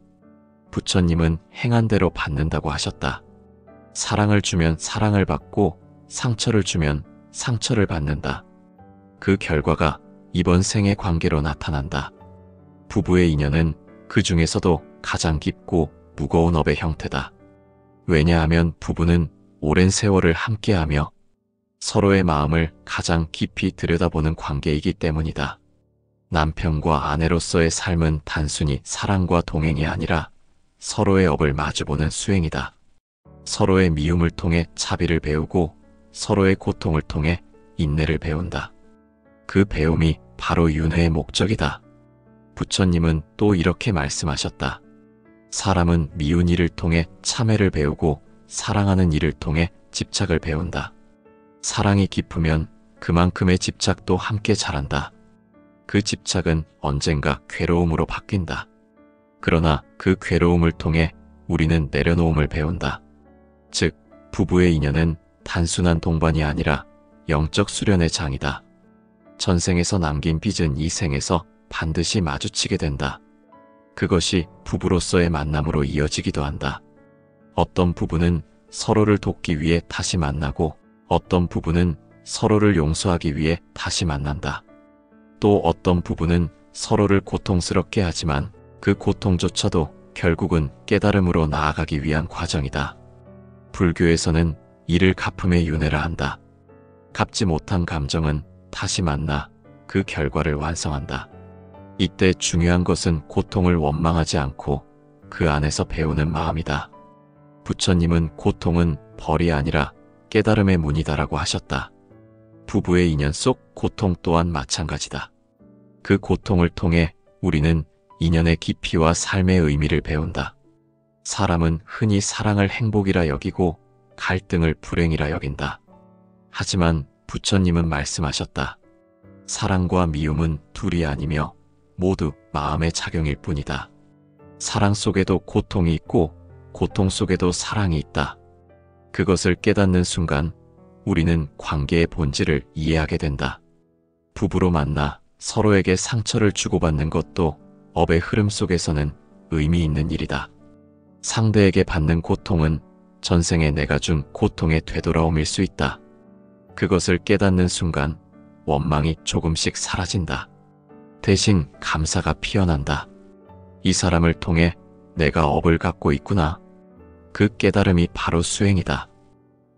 부처님은 행한 대로 받는다고 하셨다. 사랑을 주면 사랑을 받고 상처를 주면 상처를 받는다. 그 결과가 이번 생의 관계로 나타난다. 부부의 인연은 그 중에서도 가장 깊고 무거운 업의 형태다. 왜냐하면 부부는 오랜 세월을 함께하며 서로의 마음을 가장 깊이 들여다보는 관계이기 때문이다. 남편과 아내로서의 삶은 단순히 사랑과 동행이 아니라 서로의 업을 마주보는 수행이다. 서로의 미움을 통해 차비를 배우고 서로의 고통을 통해 인내를 배운다. 그 배움이 바로 윤회의 목적이다. 부처님은 또 이렇게 말씀하셨다. 사람은 미운 일을 통해 참회를 배우고 사랑하는 일을 통해 집착을 배운다. 사랑이 깊으면 그만큼의 집착도 함께 자란다. 그 집착은 언젠가 괴로움으로 바뀐다. 그러나 그 괴로움을 통해 우리는 내려놓음을 배운다. 즉, 부부의 인연은 단순한 동반이 아니라 영적 수련의 장이다. 전생에서 남긴 빚은 이 생에서 반드시 마주치게 된다. 그것이 부부로서의 만남으로 이어지기도 한다. 어떤 부부는 서로를 돕기 위해 다시 만나고 어떤 부부는 서로를 용서하기 위해 다시 만난다. 또 어떤 부부는 서로를 고통스럽게 하지만 그 고통조차도 결국은 깨달음으로 나아가기 위한 과정이다. 불교에서는 이를 갚음의 윤회라 한다. 갚지 못한 감정은 다시 만나 그 결과를 완성한다. 이때 중요한 것은 고통을 원망하지 않고 그 안에서 배우는 마음이다. 부처님은 고통은 벌이 아니라 깨달음의 문이다라고 하셨다. 부부의 인연 속 고통 또한 마찬가지다. 그 고통을 통해 우리는 인연의 깊이와 삶의 의미를 배운다. 사람은 흔히 사랑을 행복이라 여기고 갈등을 불행이라 여긴다. 하지만 부처님은 말씀하셨다. 사랑과 미움은 둘이 아니며 모두 마음의 작용일 뿐이다. 사랑 속에도 고통이 있고 고통 속에도 사랑이 있다. 그것을 깨닫는 순간 우리는 관계의 본질을 이해하게 된다. 부부로 만나 서로에게 상처를 주고받는 것도 업의 흐름 속에서는 의미 있는 일이다. 상대에게 받는 고통은 전생에 내가 준 고통의 되돌아옴일 수 있다. 그것을 깨닫는 순간 원망이 조금씩 사라진다. 대신 감사가 피어난다. 이 사람을 통해 내가 업을 갖고 있구나. 그 깨달음이 바로 수행이다.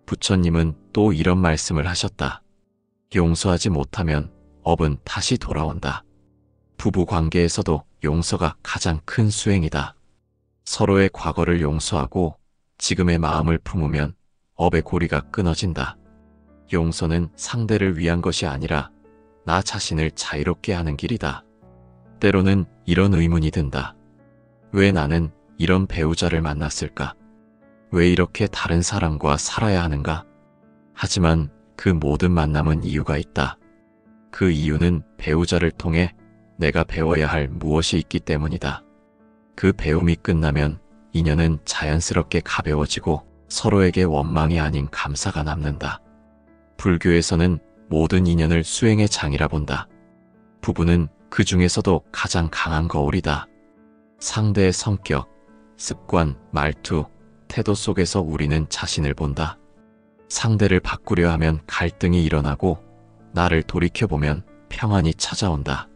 부처님은 또 이런 말씀을 하셨다. 용서하지 못하면 업은 다시 돌아온다. 부부 관계에서도 용서가 가장 큰 수행이다. 서로의 과거를 용서하고 지금의 마음을 품으면 업의 고리가 끊어진다. 용서는 상대를 위한 것이 아니라 나 자신을 자유롭게 하는 길이다. 때로는 이런 의문이 든다. 왜 나는 이런 배우자를 만났을까? 왜 이렇게 다른 사람과 살아야 하는가? 하지만 그 모든 만남은 이유가 있다. 그 이유는 배우자를 통해 내가 배워야 할 무엇이 있기 때문이다. 그 배움이 끝나면 인연은 자연스럽게 가벼워지고 서로에게 원망이 아닌 감사가 남는다. 불교에서는 모든 인연을 수행의 장이라 본다. 부부는 그 중에서도 가장 강한 거울이다. 상대의 성격, 습관, 말투, 태도 속에서 우리는 자신을 본다. 상대를 바꾸려 하면 갈등이 일어나고 나를 돌이켜보면 평안이 찾아온다.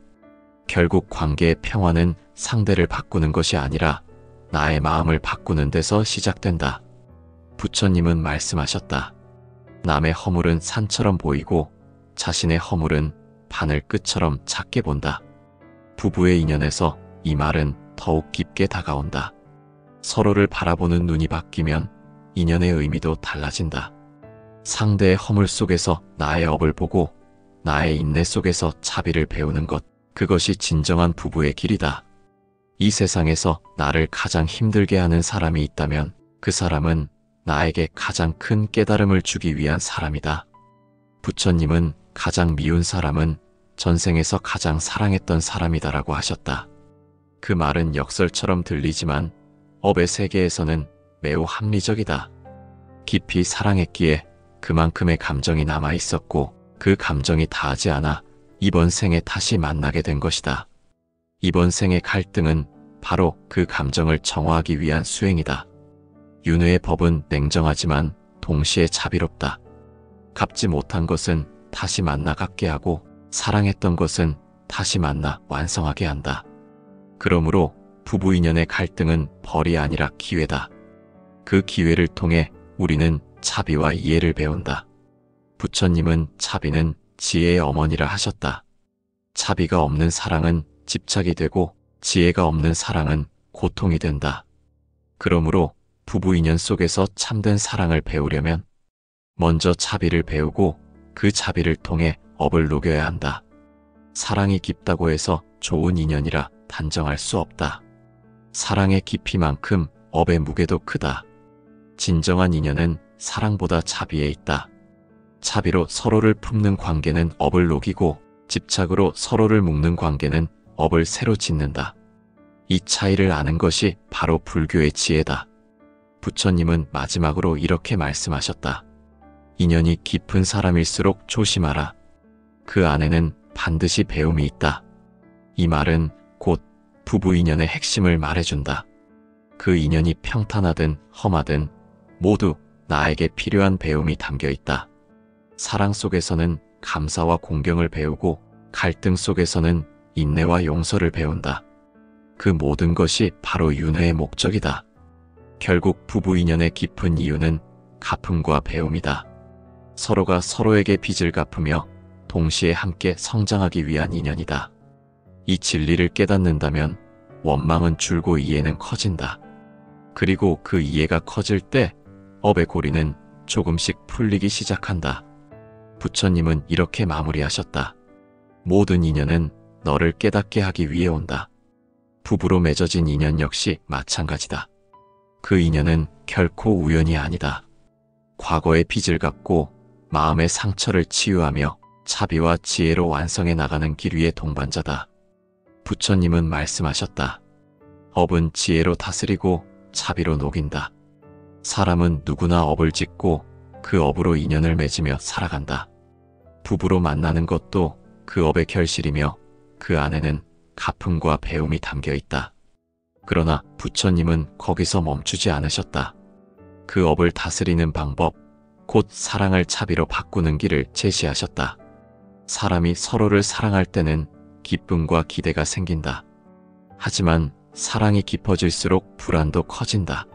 결국 관계의 평화는 상대를 바꾸는 것이 아니라 나의 마음을 바꾸는 데서 시작된다. 부처님은 말씀하셨다. 남의 허물은 산처럼 보이고 자신의 허물은 바늘끝처럼 작게 본다. 부부의 인연에서 이 말은 더욱 깊게 다가온다. 서로를 바라보는 눈이 바뀌면 인연의 의미도 달라진다. 상대의 허물 속에서 나의 업을 보고 나의 인내 속에서 자비를 배우는 것, 그것이 진정한 부부의 길이다. 이 세상에서 나를 가장 힘들게 하는 사람이 있다면 그 사람은 나에게 가장 큰 깨달음을 주기 위한 사람이다. 부처님은 가장 미운 사람은 전생에서 가장 사랑했던 사람이다라고 하셨다. 그 말은 역설처럼 들리지만 업의 세계에서는 매우 합리적이다. 깊이 사랑했기에 그만큼의 감정이 남아 있었고 그 감정이 다하지 않아 이번 생에 다시 만나게 된 것이다. 이번 생의 갈등은 바로 그 감정을 정화하기 위한 수행이다. 윤회의 법은 냉정하지만 동시에 자비롭다. 갚지 못한 것은 다시 만나 갚게 하고 사랑했던 것은 다시 만나 완성하게 한다. 그러므로 부부 인연의 갈등은 벌이 아니라 기회다. 그 기회를 통해 우리는 자비와 이해를 배운다. 부처님은 자비는 지혜의 어머니라 하셨다. 자비가 없는 사랑은 집착이 되고 지혜가 없는 사랑은 고통이 된다. 그러므로 부부 인연 속에서 참된 사랑을 배우려면 먼저 자비를 배우고 그 자비를 통해 업을 녹여야 한다. 사랑이 깊다고 해서 좋은 인연이라 단정할 수 없다. 사랑의 깊이만큼 업의 무게도 크다. 진정한 인연은 사랑보다 자비에 있다. 자비로 서로를 품는 관계는 업을 녹이고 집착으로 서로를 묶는 관계는 업을 새로 짓는다. 이 차이를 아는 것이 바로 불교의 지혜다. 부처님은 마지막으로 이렇게 말씀하셨다. 인연이 깊은 사람일수록 조심하라. 그 안에는 반드시 배움이 있다. 이 말은 곧 부부 인연의 핵심을 말해준다. 그 인연이 평탄하든 험하든 모두 나에게 필요한 배움이 담겨 있다. 사랑 속에서는 감사와 공경을 배우고 갈등 속에서는 인내와 용서를 배운다. 그 모든 것이 바로 윤회의 목적이다. 결국 부부 인연의 깊은 이유는 갚음과 배움이다. 서로가 서로에게 빚을 갚으며 동시에 함께 성장하기 위한 인연이다. 이 진리를 깨닫는다면 원망은 줄고 이해는 커진다. 그리고 그 이해가 커질 때 업의 고리는 조금씩 풀리기 시작한다. 부처님은 이렇게 마무리하셨다. 모든 인연은 너를 깨닫게 하기 위해 온다. 부부로 맺어진 인연 역시 마찬가지다. 그 인연은 결코 우연이 아니다. 과거의 빚을 갚고 마음의 상처를 치유하며 자비와 지혜로 완성해 나가는 길 위의 동반자다. 부처님은 말씀하셨다. 업은 지혜로 다스리고 자비로 녹인다. 사람은 누구나 업을 짓고 그 업으로 인연을 맺으며 살아간다. 부부로 만나는 것도 그 업의 결실이며 그 안에는 갚음과 배움이 담겨 있다. 그러나 부처님은 거기서 멈추지 않으셨다. 그 업을 다스리는 방법, 곧 사랑을 자비로 바꾸는 길을 제시하셨다. 사람이 서로를 사랑할 때는 기쁨과 기대가 생긴다. 하지만 사랑이 깊어질수록 불안도 커진다.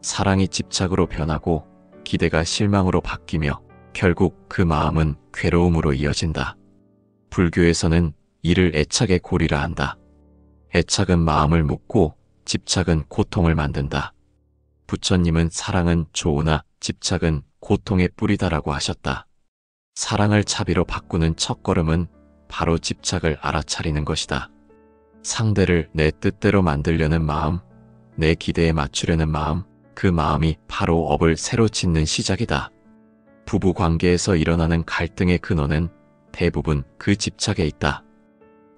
사랑이 집착으로 변하고 기대가 실망으로 바뀌며 결국 그 마음은 괴로움으로 이어진다. 불교에서는 이를 애착의 고리라 한다. 애착은 마음을 묶고 집착은 고통을 만든다. 부처님은 사랑은 조우나 집착은 고통의 뿌리다라고 하셨다. 사랑을 차비로 바꾸는 첫걸음은 바로 집착을 알아차리는 것이다. 상대를 내 뜻대로 만들려는 마음, 내 기대에 맞추려는 마음, 그 마음이 바로 업을 새로 짓는 시작이다. 부부 관계에서 일어나는 갈등의 근원은 대부분 그 집착에 있다.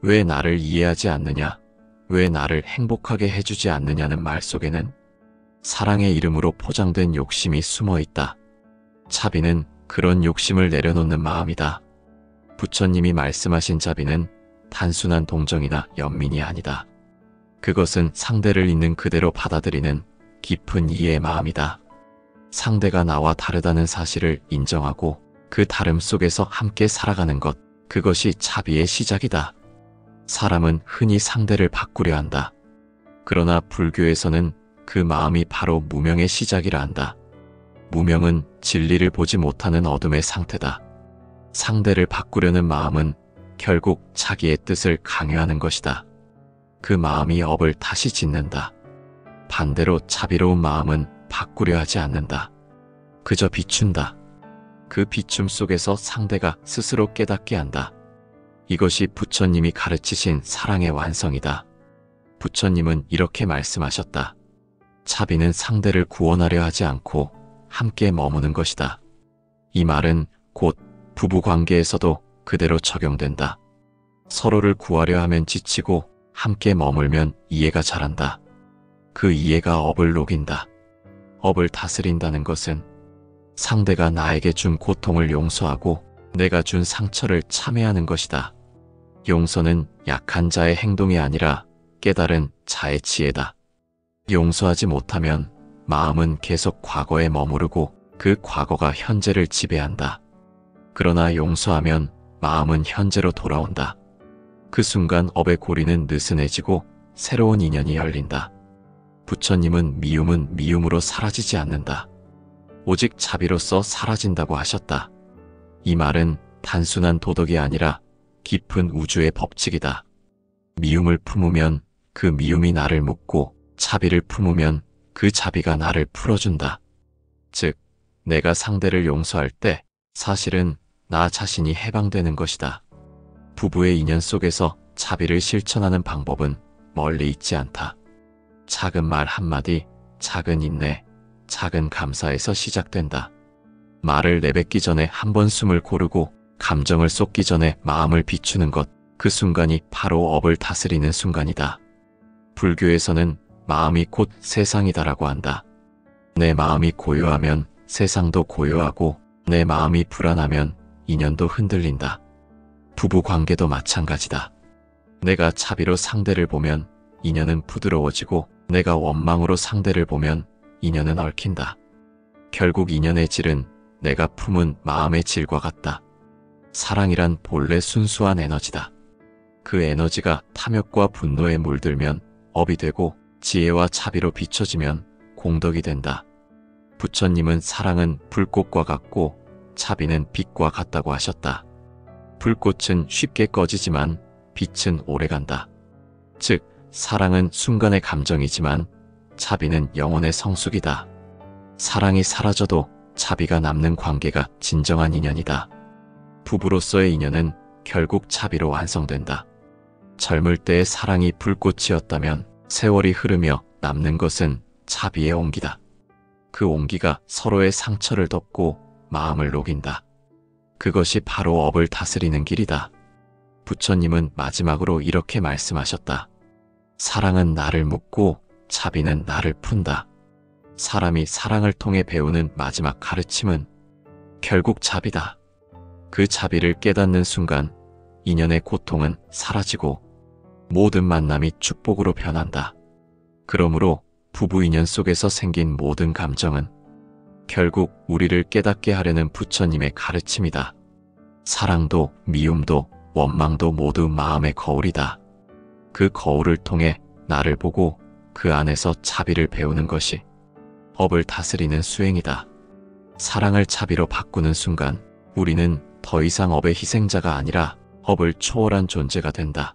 왜 나를 이해하지 않느냐? 왜 나를 행복하게 해주지 않느냐는 말 속에는 사랑의 이름으로 포장된 욕심이 숨어 있다. 차비는 그런 욕심을 내려놓는 마음이다. 부처님이 말씀하신 자비는 단순한 동정이나 연민이 아니다. 그것은 상대를 있는 그대로 받아들이는 깊은 이해의 마음이다. 상대가 나와 다르다는 사실을 인정하고 그 다름 속에서 함께 살아가는 것, 그것이 차비의 시작이다. 사람은 흔히 상대를 바꾸려 한다. 그러나 불교에서는 그 마음이 바로 무명의 시작이라 한다. 무명은 진리를 보지 못하는 어둠의 상태다. 상대를 바꾸려는 마음은 결국 자기의 뜻을 강요하는 것이다. 그 마음이 업을 다시 짓는다. 반대로 자비로운 마음은 바꾸려 하지 않는다. 그저 비춘다. 그 비춤 속에서 상대가 스스로 깨닫게 한다. 이것이 부처님이 가르치신 사랑의 완성이다. 부처님은 이렇게 말씀하셨다. 차비는 상대를 구원하려 하지 않고 함께 머무는 것이다. 이 말은 곧 부부관계에서도 그대로 적용된다. 서로를 구하려 하면 지치고 함께 머물면 이해가 자란다. 그 이해가 업을 녹인다. 업을 다스린다는 것은 상대가 나에게 준 고통을 용서하고 내가 준 상처를 참회하는 것이다. 용서는 약한 자의 행동이 아니라 깨달은 자의 지혜다. 용서하지 못하면 마음은 계속 과거에 머무르고 그 과거가 현재를 지배한다. 그러나 용서하면 마음은 현재로 돌아온다. 그 순간 업의 고리는 느슨해지고 새로운 인연이 열린다. 부처님은 미움은 미움으로 사라지지 않는다. 오직 자비로서 사라진다고 하셨다. 이 말은 단순한 도덕이 아니라 깊은 우주의 법칙이다. 미움을 품으면 그 미움이 나를 묶고 자비를 품으면 그 자비가 나를 풀어준다. 즉, 내가 상대를 용서할 때 사실은 나 자신이 해방되는 것이다. 부부의 인연 속에서 자비를 실천하는 방법은 멀리 있지 않다. 작은 말 한마디, 작은 인내, 작은 감사에서 시작된다. 말을 내뱉기 전에 한 번 숨을 고르고 감정을 쏟기 전에 마음을 비추는 것, 그 순간이 바로 업을 다스리는 순간이다. 불교에서는 마음이 곧 세상이다라고 한다. 내 마음이 고요하면 세상도 고요하고 내 마음이 불안하면 인연도 흔들린다. 부부 관계도 마찬가지다. 내가 자비로 상대를 보면 인연은 부드러워지고 내가 원망으로 상대를 보면 인연은 얽힌다. 결국 인연의 질은 내가 품은 마음의 질과 같다. 사랑이란 본래 순수한 에너지다. 그 에너지가 탐욕과 분노에 물들면 업이 되고 지혜와 자비로 비춰지면 공덕이 된다. 부처님은 사랑은 불꽃과 같고 자비는 빛과 같다고 하셨다. 불꽃은 쉽게 꺼지지만 빛은 오래간다. 즉, 사랑은 순간의 감정이지만 자비는 영혼의 성숙이다. 사랑이 사라져도 자비가 남는 관계가 진정한 인연이다. 부부로서의 인연은 결국 자비로 완성된다. 젊을 때의 사랑이 불꽃이었다면 세월이 흐르며 남는 것은 자비의 온기다. 그 온기가 서로의 상처를 덮고 마음을 녹인다. 그것이 바로 업을 다스리는 길이다. 부처님은 마지막으로 이렇게 말씀하셨다. 사랑은 나를 묶고 자비는 나를 푼다. 사람이 사랑을 통해 배우는 마지막 가르침은 결국 자비다. 그 자비를 깨닫는 순간 인연의 고통은 사라지고 모든 만남이 축복으로 변한다. 그러므로 부부 인연 속에서 생긴 모든 감정은 결국 우리를 깨닫게 하려는 부처님의 가르침이다. 사랑도 미움도 원망도 모두 마음의 거울이다. 그 거울을 통해 나를 보고 그 안에서 자비를 배우는 것이 업을 다스리는 수행이다. 사랑을 자비로 바꾸는 순간 우리는 더 이상 업의 희생자가 아니라 업을 초월한 존재가 된다.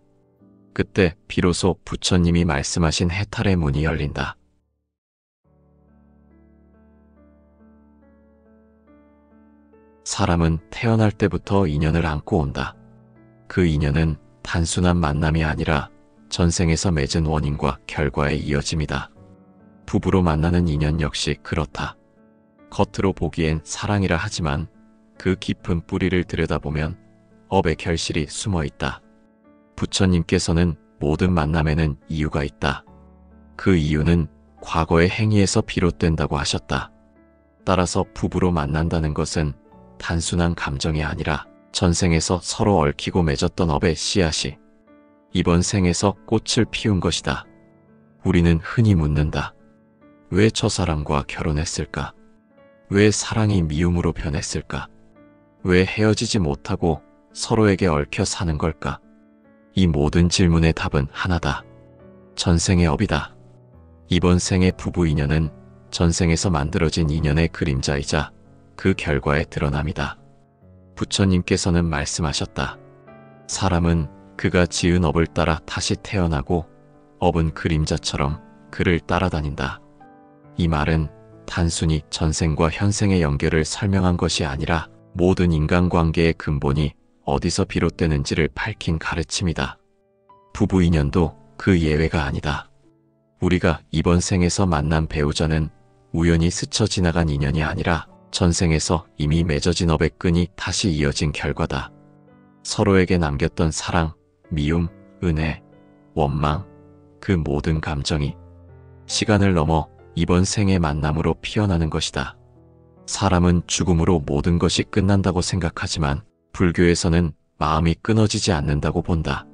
그때 비로소 부처님이 말씀하신 해탈의 문이 열린다. 사람은 태어날 때부터 인연을 안고 온다. 그 인연은 단순한 만남이 아니라 전생에서 맺은 원인과 결과의 이어짐이다. 부부로 만나는 인연 역시 그렇다. 겉으로 보기엔 사랑이라 하지만 그 깊은 뿌리를 들여다보면 업의 결실이 숨어 있다. 부처님께서는 모든 만남에는 이유가 있다. 그 이유는 과거의 행위에서 비롯된다고 하셨다. 따라서 부부로 만난다는 것은 단순한 감정이 아니라 전생에서 서로 얽히고 맺었던 업의 씨앗이 이번 생에서 꽃을 피운 것이다. 우리는 흔히 묻는다. 왜 저 사람과 결혼했을까? 왜 사랑이 미움으로 변했을까? 왜 헤어지지 못하고 서로에게 얽혀 사는 걸까? 이 모든 질문의 답은 하나다. 전생의 업이다. 이번 생의 부부 인연은 전생에서 만들어진 인연의 그림자이자 그 결과의 드러남이다. 부처님께서는 말씀하셨다. 사람은 그가 지은 업을 따라 다시 태어나고 업은 그림자처럼 그를 따라다닌다. 이 말은 단순히 전생과 현생의 연결을 설명한 것이 아니라 모든 인간관계의 근본이 어디서 비롯되는지를 밝힌 가르침이다. 부부 인연도 그 예외가 아니다. 우리가 이번 생에서 만난 배우자는 우연히 스쳐 지나간 인연이 아니라 전생에서 이미 맺어진 업의 끈이 다시 이어진 결과다. 서로에게 남겼던 사랑, 미움, 은혜, 원망, 그 모든 감정이 시간을 넘어 이번 생의 만남으로 피어나는 것이다. 사람은 죽음으로 모든 것이 끝난다고 생각하지만 불교에서는 마음이 끊어지지 않는다고 본다.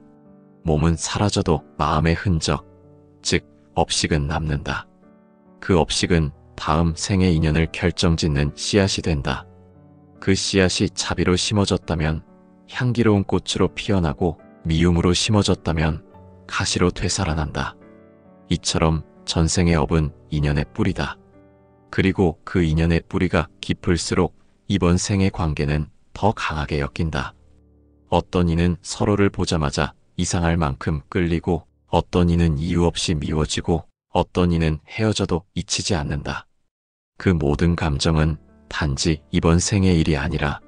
몸은 사라져도 마음의 흔적, 즉 업식은 남는다. 그 업식은 다음 생의 인연을 결정짓는 씨앗이 된다. 그 씨앗이 자비로 심어졌다면 향기로운 꽃으로 피어나고 미움으로 심어졌다면 가시로 되살아난다. 이처럼 전생의 업은 인연의 뿌리다. 그리고 그 인연의 뿌리가 깊을수록 이번 생의 관계는 더 강하게 엮인다. 어떤 이는 서로를 보자마자 이상할 만큼 끌리고 어떤 이는 이유 없이 미워지고 어떤 이는 헤어져도 잊히지 않는다. 그 모든 감정은 단지 이번 생의 일이 아니라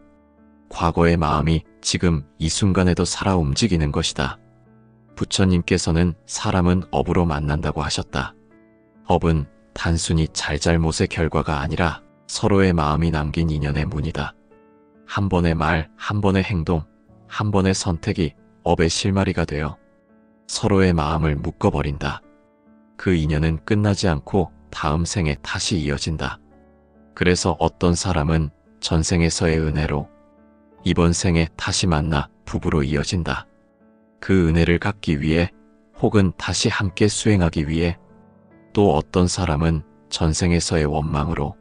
과거의 마음이 지금 이 순간에도 살아 움직이는 것이다. 부처님께서는 사람은 업으로 만난다고 하셨다. 업은 단순히 잘잘못의 결과가 아니라 서로의 마음이 남긴 인연의 문이다. 한 번의 말, 한 번의 행동, 한 번의 선택이 업의 실마리가 되어 서로의 마음을 묶어버린다. 그 인연은 끝나지 않고 다음 생에 다시 이어진다. 그래서 어떤 사람은 전생에서의 은혜로 이번 생에 다시 만나 부부로 이어진다. 그 은혜를 갚기 위해 혹은 다시 함께 수행하기 위해 또 어떤 사람은 전생에서의 원망으로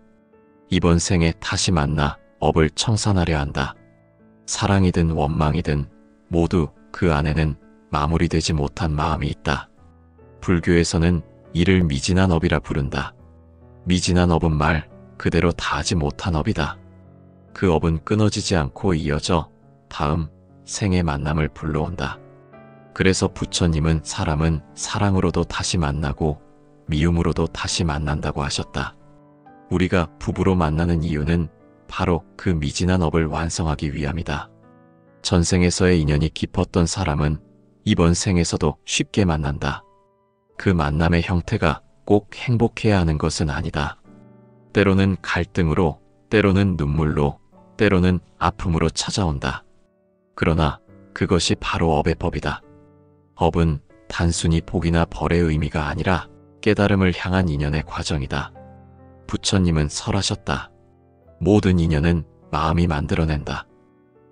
이번 생에 다시 만나 업을 청산하려 한다. 사랑이든 원망이든 모두 그 안에는 마무리되지 못한 마음이 있다. 불교에서는 이를 미진한 업이라 부른다. 미진한 업은 말 그대로 다하지 못한 업이다. 그 업은 끊어지지 않고 이어져 다음 생의 만남을 불러온다. 그래서 부처님은 사람은 사랑으로도 다시 만나고 미움으로도 다시 만난다고 하셨다. 우리가 부부로 만나는 이유는 바로 그 미진한 업을 완성하기 위함이다. 전생에서의 인연이 깊었던 사람은 이번 생에서도 쉽게 만난다. 그 만남의 형태가 꼭 행복해야 하는 것은 아니다. 때로는 갈등으로, 때로는 눈물로, 때로는 아픔으로 찾아온다. 그러나 그것이 바로 업의 법이다. 업은 단순히 복이나 벌의 의미가 아니라 깨달음을 향한 인연의 과정이다. 부처님은 설하셨다. 모든 인연은 마음이 만들어낸다.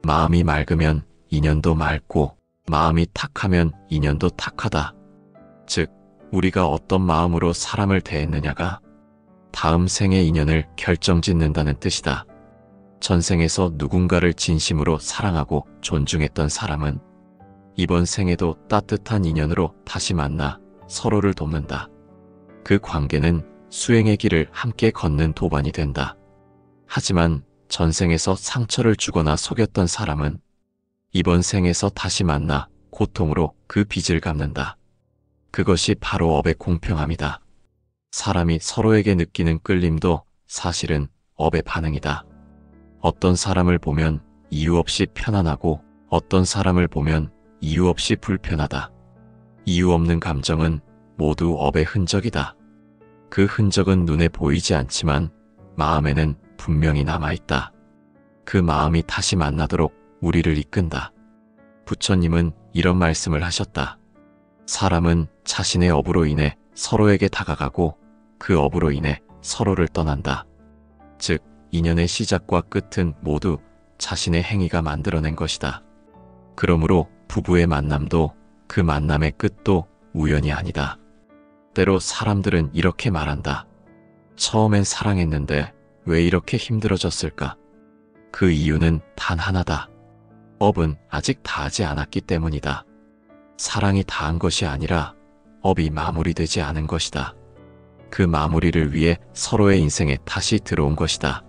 마음이 맑으면 인연도 맑고 마음이 탁하면 인연도 탁하다. 즉, 우리가 어떤 마음으로 사람을 대했느냐가 다음 생의 인연을 결정짓는다는 뜻이다. 전생에서 누군가를 진심으로 사랑하고 존중했던 사람은 이번 생에도 따뜻한 인연으로 다시 만나 서로를 돕는다. 그 관계는 수행의 길을 함께 걷는 도반이 된다. 하지만 전생에서 상처를 주거나 속였던 사람은 이번 생에서 다시 만나 고통으로 그 빚을 갚는다. 그것이 바로 업의 공평함이다. 사람이 서로에게 느끼는 끌림도 사실은 업의 반응이다. 어떤 사람을 보면 이유 없이 편안하고 어떤 사람을 보면 이유 없이 불편하다. 이유 없는 감정은 모두 업의 흔적이다. 그 흔적은 눈에 보이지 않지만 마음에는 분명히 남아있다. 그 마음이 다시 만나도록 우리를 이끈다. 부처님은 이런 말씀을 하셨다. 사람은 자신의 업으로 인해 서로에게 다가가고 그 업으로 인해 서로를 떠난다. 즉, 인연의 시작과 끝은 모두 자신의 행위가 만들어낸 것이다. 그러므로 부부의 만남도 그 만남의 끝도 우연이 아니다. 때로 사람들은 이렇게 말한다. 처음엔 사랑했는데 왜 이렇게 힘들어졌을까? 그 이유는 단 하나다. 업은 아직 다하지 않았기 때문이다. 사랑이 다한 것이 아니라 업이 마무리되지 않은 것이다. 그 마무리를 위해 서로의 인생에 다시 들어온 것이다.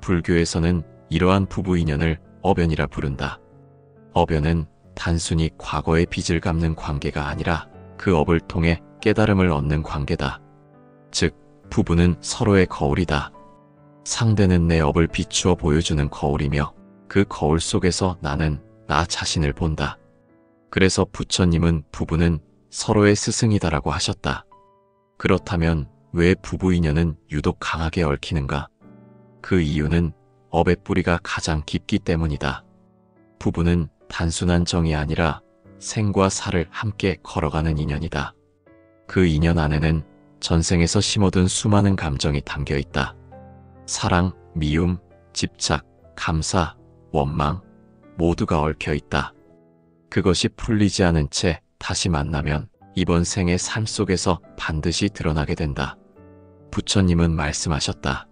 불교에서는 이러한 부부 인연을 업연이라 부른다. 업연은 단순히 과거의 빚을 갚는 관계가 아니라 그 업을 통해 깨달음을 얻는 관계다. 즉, 부부는 서로의 거울이다. 상대는 내 업을 비추어 보여주는 거울이며 그 거울 속에서 나는 나 자신을 본다. 그래서 부처님은 부부는 서로의 스승이다라고 하셨다. 그렇다면 왜 부부 인연은 유독 강하게 얽히는가? 그 이유는 업의 뿌리가 가장 깊기 때문이다. 부부는 단순한 정이 아니라 생과 사를 함께 걸어가는 인연이다. 그 인연 안에는 전생에서 심어둔 수많은 감정이 담겨 있다. 사랑, 미움, 집착, 감사, 원망 모두가 얽혀 있다. 그것이 풀리지 않은 채 다시 만나면 이번 생의 삶 속에서 반드시 드러나게 된다. 부처님은 말씀하셨다.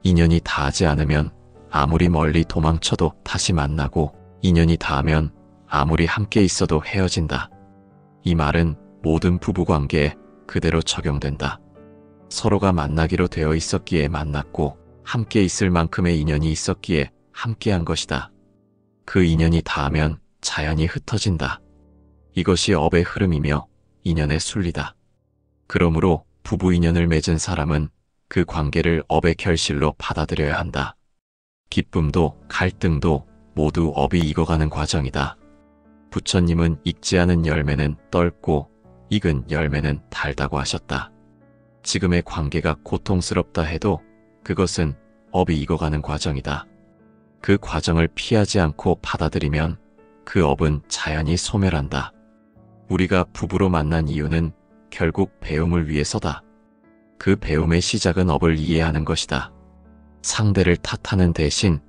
인연이 닿지 않으면 아무리 멀리 도망쳐도 다시 만나고 인연이 닿으면 아무리 함께 있어도 헤어진다. 이 말은 모든 부부관계에 그대로 적용된다. 서로가 만나기로 되어 있었기에 만났고 함께 있을 만큼의 인연이 있었기에 함께한 것이다. 그 인연이 닿으면 자연히 흩어진다. 이것이 업의 흐름이며 인연의 순리다. 그러므로 부부 인연을 맺은 사람은 그 관계를 업의 결실로 받아들여야 한다. 기쁨도 갈등도 모두 업이 익어가는 과정이다. 부처님은 익지 않은 열매는 떫고 익은 열매는 달다고 하셨다. 지금의 관계가 고통스럽다 해도 그것은 업이 익어가는 과정이다. 그 과정을 피하지 않고 받아들이면 그 업은 자연히 소멸한다. 우리가 부부로 만난 이유는 결국 배움을 위해서다. 그 배움의 시작은 업을 이해하는 것이다. 상대를 탓하는 대신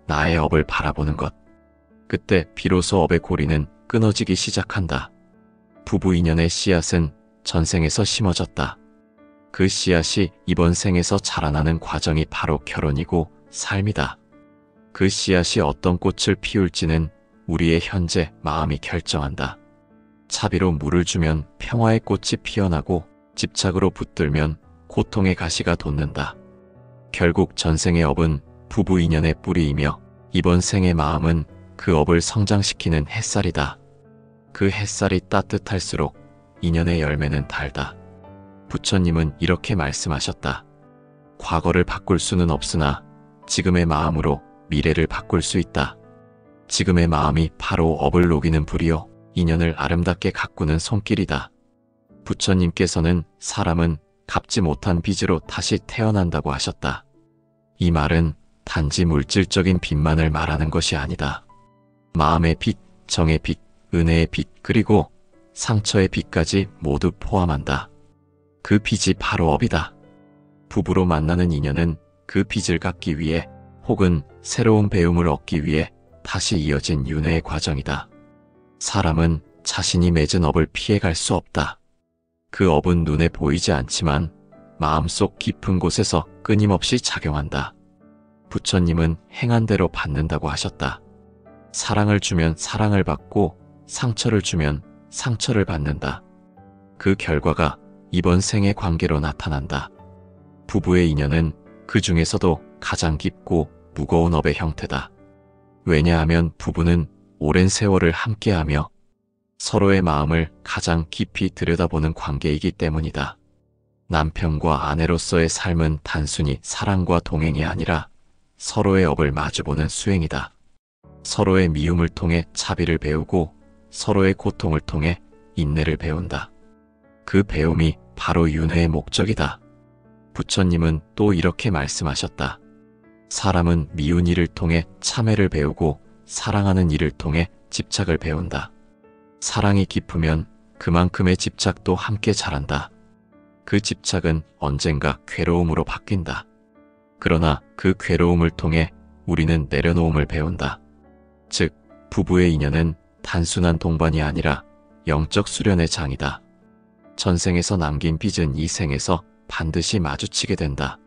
나의 업을 바라보는 것. 그때 비로소 업의 고리는 끊어지기 시작한다. 부부 인연의 씨앗은 전생에서 심어졌다. 그 씨앗이 이번 생에서 자라나는 과정이 바로 결혼이고 삶이다. 그 씨앗이 어떤 꽃을 피울지는 우리의 현재 마음이 결정한다. 차비로 물을 주면 평화의 꽃이 피어나고 집착으로 붙들면 고통의 가시가 돋는다. 결국 전생의 업은 부부 인연의 뿌리이며 이번 생의 마음은 그 업을 성장시키는 햇살이다. 그 햇살이 따뜻할수록 인연의 열매는 달다. 부처님은 이렇게 말씀하셨다. 과거를 바꿀 수는 없으나 지금의 마음으로 미래를 바꿀 수 있다. 지금의 마음이 바로 업을 녹이는 불이요 인연을 아름답게 가꾸는 손길이다. 부처님께서는 사람은 갚지 못한 빚으로 다시 태어난다고 하셨다. 이 말은 단지 물질적인 빚만을 말하는 것이 아니다. 마음의 빚, 정의 빚, 은혜의 빚, 그리고 상처의 빚까지 모두 포함한다. 그 빚이 바로 업이다. 부부로 만나는 인연은 그 빚을 갚기 위해 혹은 새로운 배움을 얻기 위해 다시 이어진 윤회의 과정이다. 사람은 자신이 맺은 업을 피해갈 수 없다. 그 업은 눈에 보이지 않지만 마음속 깊은 곳에서 끊임없이 작용한다. 부처님은 행한 대로 받는다고 하셨다. 사랑을 주면 사랑을 받고 상처를 주면 상처를 받는다. 그 결과가 이번 생의 관계로 나타난다. 부부의 인연은 그 중에서도 가장 깊고 무거운 업의 형태다. 왜냐하면 부부는 오랜 세월을 함께하며 서로의 마음을 가장 깊이 들여다보는 관계이기 때문이다. 남편과 아내로서의 삶은 단순히 사랑과 동행이 아니라 서로의 업을 마주보는 수행이다. 서로의 미움을 통해 자비를 배우고 서로의 고통을 통해 인내를 배운다. 그 배움이 바로 윤회의 목적이다. 부처님은 또 이렇게 말씀하셨다. 사람은 미운 일을 통해 참회를 배우고 사랑하는 일을 통해 집착을 배운다. 사랑이 깊으면 그만큼의 집착도 함께 자란다. 그 집착은 언젠가 괴로움으로 바뀐다. 그러나 그 괴로움을 통해 우리는 내려놓음을 배운다. 즉, 부부의 인연은 단순한 동반이 아니라 영적 수련의 장이다. 전생에서 남긴 빚은 이 생에서 반드시 마주치게 된다.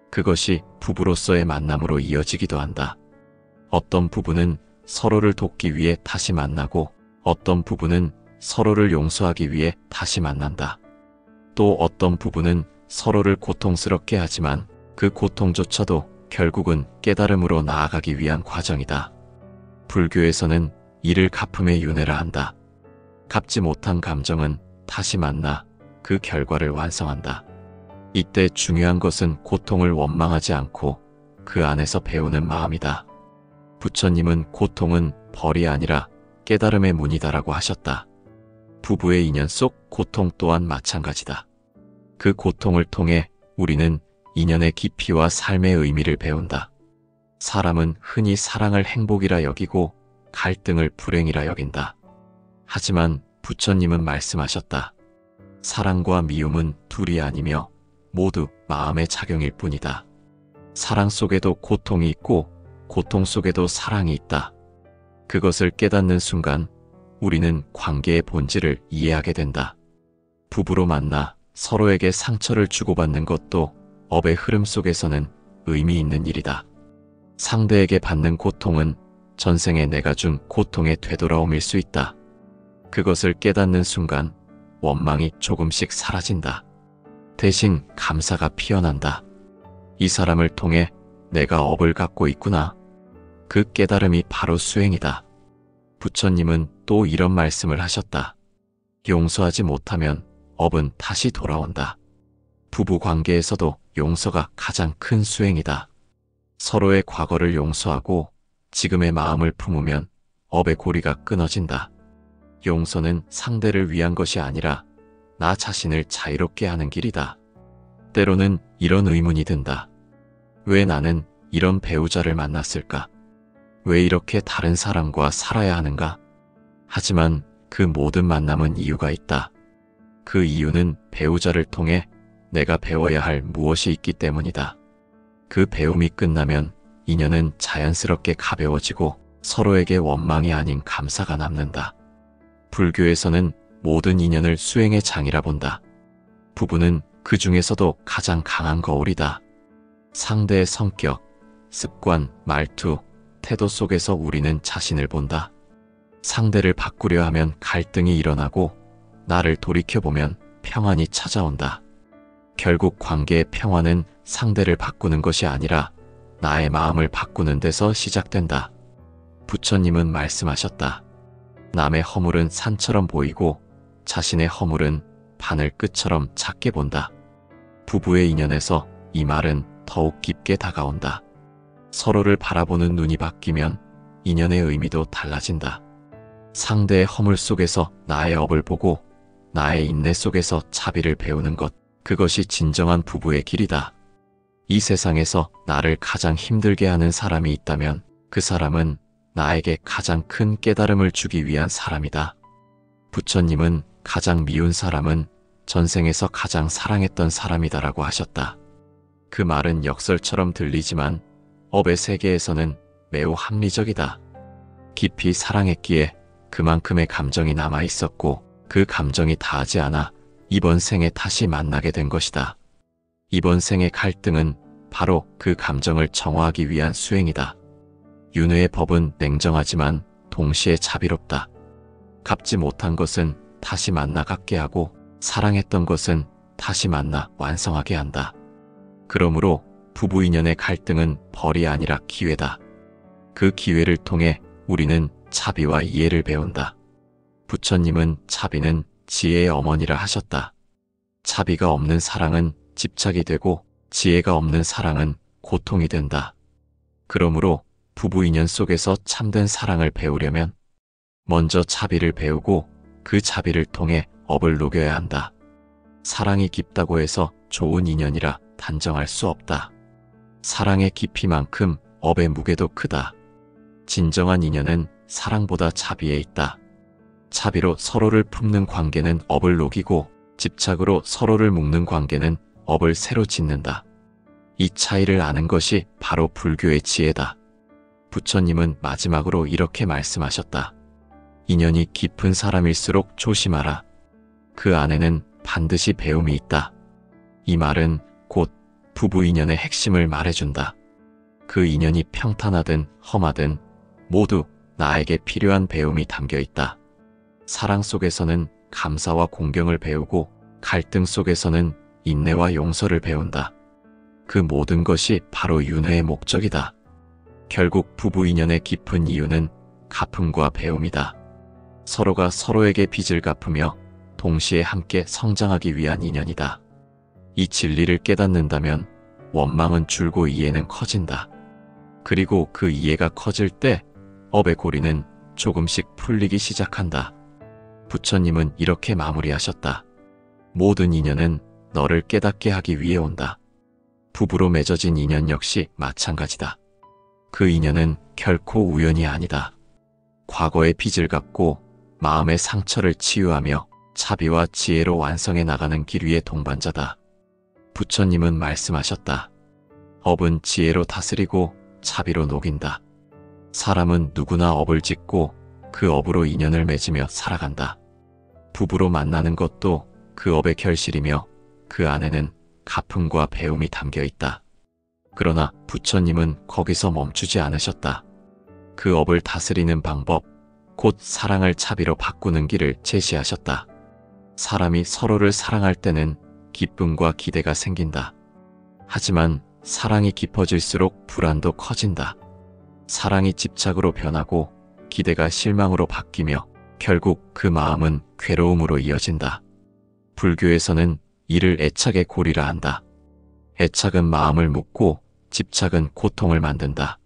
그것이 부부로서의 만남으로 이어지기도 한다. 어떤 부부는 서로를 돕기 위해 다시 만나고 어떤 부부는 서로를 용서하기 위해 다시 만난다. 또 어떤 부부는 서로를 고통스럽게 하지만 그 고통조차도 결국은 깨달음으로 나아가기 위한 과정이다. 불교에서는 이를 갚음의 윤회라 한다. 갚지 못한 감정은 다시 만나 그 결과를 완성한다. 이때 중요한 것은 고통을 원망하지 않고 그 안에서 배우는 마음이다. 부처님은 고통은 벌이 아니라 깨달음의 문이다라고 하셨다. 부부의 인연 속 고통 또한 마찬가지다. 그 고통을 통해 우리는 인연의 깊이와 삶의 의미를 배운다. 사람은 흔히 사랑을 행복이라 여기고 갈등을 불행이라 여긴다. 하지만 부처님은 말씀하셨다. 사랑과 미움은 둘이 아니며 모두 마음의 작용일 뿐이다. 사랑 속에도 고통이 있고 고통 속에도 사랑이 있다. 그것을 깨닫는 순간 우리는 관계의 본질을 이해하게 된다. 부부로 만나 서로에게 상처를 주고받는 것도 업의 흐름 속에서는 의미 있는 일이다. 상대에게 받는 고통은 전생에 내가 준 고통의 되돌아옴일 수 있다. 그것을 깨닫는 순간 원망이 조금씩 사라진다. 대신 감사가 피어난다. 이 사람을 통해 내가 업을 갖고 있구나. 그 깨달음이 바로 수행이다. 부처님은 또 이런 말씀을 하셨다. 용서하지 못하면 업은 다시 돌아온다. 부부 관계에서도 용서가 가장 큰 수행이다. 서로의 과거를 용서하고 지금의 마음을 품으면 업의 고리가 끊어진다. 용서는 상대를 위한 것이 아니라 나 자신을 자유롭게 하는 길이다. 때로는 이런 의문이 든다. 왜 나는 이런 배우자를 만났을까? 왜 이렇게 다른 사람과 살아야 하는가? 하지만 그 모든 만남은 이유가 있다. 그 이유는 배우자를 통해 내가 배워야 할 무엇이 있기 때문이다. 그 배움이 끝나면 인연은 자연스럽게 가벼워지고 서로에게 원망이 아닌 감사가 남는다. 불교에서는 모든 인연을 수행의 장이라 본다. 부부는 그 중에서도 가장 강한 거울이다. 상대의 성격, 습관, 말투, 태도 속에서 우리는 자신을 본다. 상대를 바꾸려 하면 갈등이 일어나고 나를 돌이켜보면 평안이 찾아온다. 결국 관계의 평화는 상대를 바꾸는 것이 아니라 나의 마음을 바꾸는 데서 시작된다. 부처님은 말씀하셨다. 남의 허물은 산처럼 보이고 자신의 허물은 바늘 끝처럼 작게 본다. 부부의 인연에서 이 말은 더욱 깊게 다가온다. 서로를 바라보는 눈이 바뀌면 인연의 의미도 달라진다. 상대의 허물 속에서 나의 업을 보고 나의 인내 속에서 자비를 배우는 것, 그것이 진정한 부부의 길이다. 이 세상에서 나를 가장 힘들게 하는 사람이 있다면 그 사람은 나에게 가장 큰 깨달음을 주기 위한 사람이다. 부처님은 가장 미운 사람은 전생에서 가장 사랑했던 사람이다라고 하셨다. 그 말은 역설처럼 들리지만 업의 세계에서는 매우 합리적이다. 깊이 사랑했기에 그만큼의 감정이 남아 있었고 그 감정이 다하지 않아 이번 생에 다시 만나게 된 것이다. 이번 생의 갈등은 바로 그 감정을 정화하기 위한 수행이다. 윤회의 법은 냉정하지만 동시에 자비롭다. 갚지 못한 것은 다시 만나 갚게 하고 사랑했던 것은 다시 만나 완성하게 한다. 그러므로 부부 인연의 갈등은 벌이 아니라 기회다. 그 기회를 통해 우리는 차비와 이해를 배운다. 부처님은 차비는 지혜의 어머니라 하셨다. 차비가 없는 사랑은 집착이 되고 지혜가 없는 사랑은 고통이 된다. 그러므로 부부 인연 속에서 참된 사랑을 배우려면 먼저 차비를 배우고 그 차비를 통해 업을 녹여야 한다. 사랑이 깊다고 해서 좋은 인연이라 단정할 수 없다. 사랑의 깊이만큼 업의 무게도 크다. 진정한 인연은 사랑보다 차비에 있다. 차비로 서로를 품는 관계는 업을 녹이고 집착으로 서로를 묶는 관계는 업을 새로 짓는다. 이 차이를 아는 것이 바로 불교의 지혜다. 부처님은 마지막으로 이렇게 말씀하셨다. 인연이 깊은 사람일수록 조심하라. 그 안에는 반드시 배움이 있다. 이 말은 곧 부부 인연의 핵심을 말해준다. 그 인연이 평탄하든 험하든 모두 나에게 필요한 배움이 담겨 있다. 사랑 속에서는 감사와 공경을 배우고 갈등 속에서는 인내와 용서를 배운다. 그 모든 것이 바로 윤회의 목적이다. 결국 부부 인연의 깊은 이유는 갚음과 배움이다. 서로가 서로에게 빚을 갚으며 동시에 함께 성장하기 위한 인연이다. 이 진리를 깨닫는다면 원망은 줄고 이해는 커진다. 그리고 그 이해가 커질 때 업의 고리는 조금씩 풀리기 시작한다. 부처님은 이렇게 마무리하셨다. 모든 인연은 너를 깨닫게 하기 위해 온다. 부부로 맺어진 인연 역시 마찬가지다. 그 인연은 결코 우연이 아니다. 과거의 빚을 갚고 마음의 상처를 치유하며 차비와 지혜로 완성해 나가는 길 위의 동반자다. 부처님은 말씀하셨다. 업은 지혜로 다스리고 차비로 녹인다. 사람은 누구나 업을 짓고 그 업으로 인연을 맺으며 살아간다. 부부로 만나는 것도 그 업의 결실이며 그 안에는 갚음과 배움이 담겨 있다. 그러나 부처님은 거기서 멈추지 않으셨다. 그 업을 다스리는 방법, 곧 사랑을 차비로 바꾸는 길을 제시하셨다. 사람이 서로를 사랑할 때는 기쁨과 기대가 생긴다. 하지만 사랑이 깊어질수록 불안도 커진다. 사랑이 집착으로 변하고 기대가 실망으로 바뀌며 결국 그 마음은 괴로움으로 이어진다. 불교에서는 이를 애착의 고리라 한다. 애착은 마음을 묶고 집착은 고통을 만든다.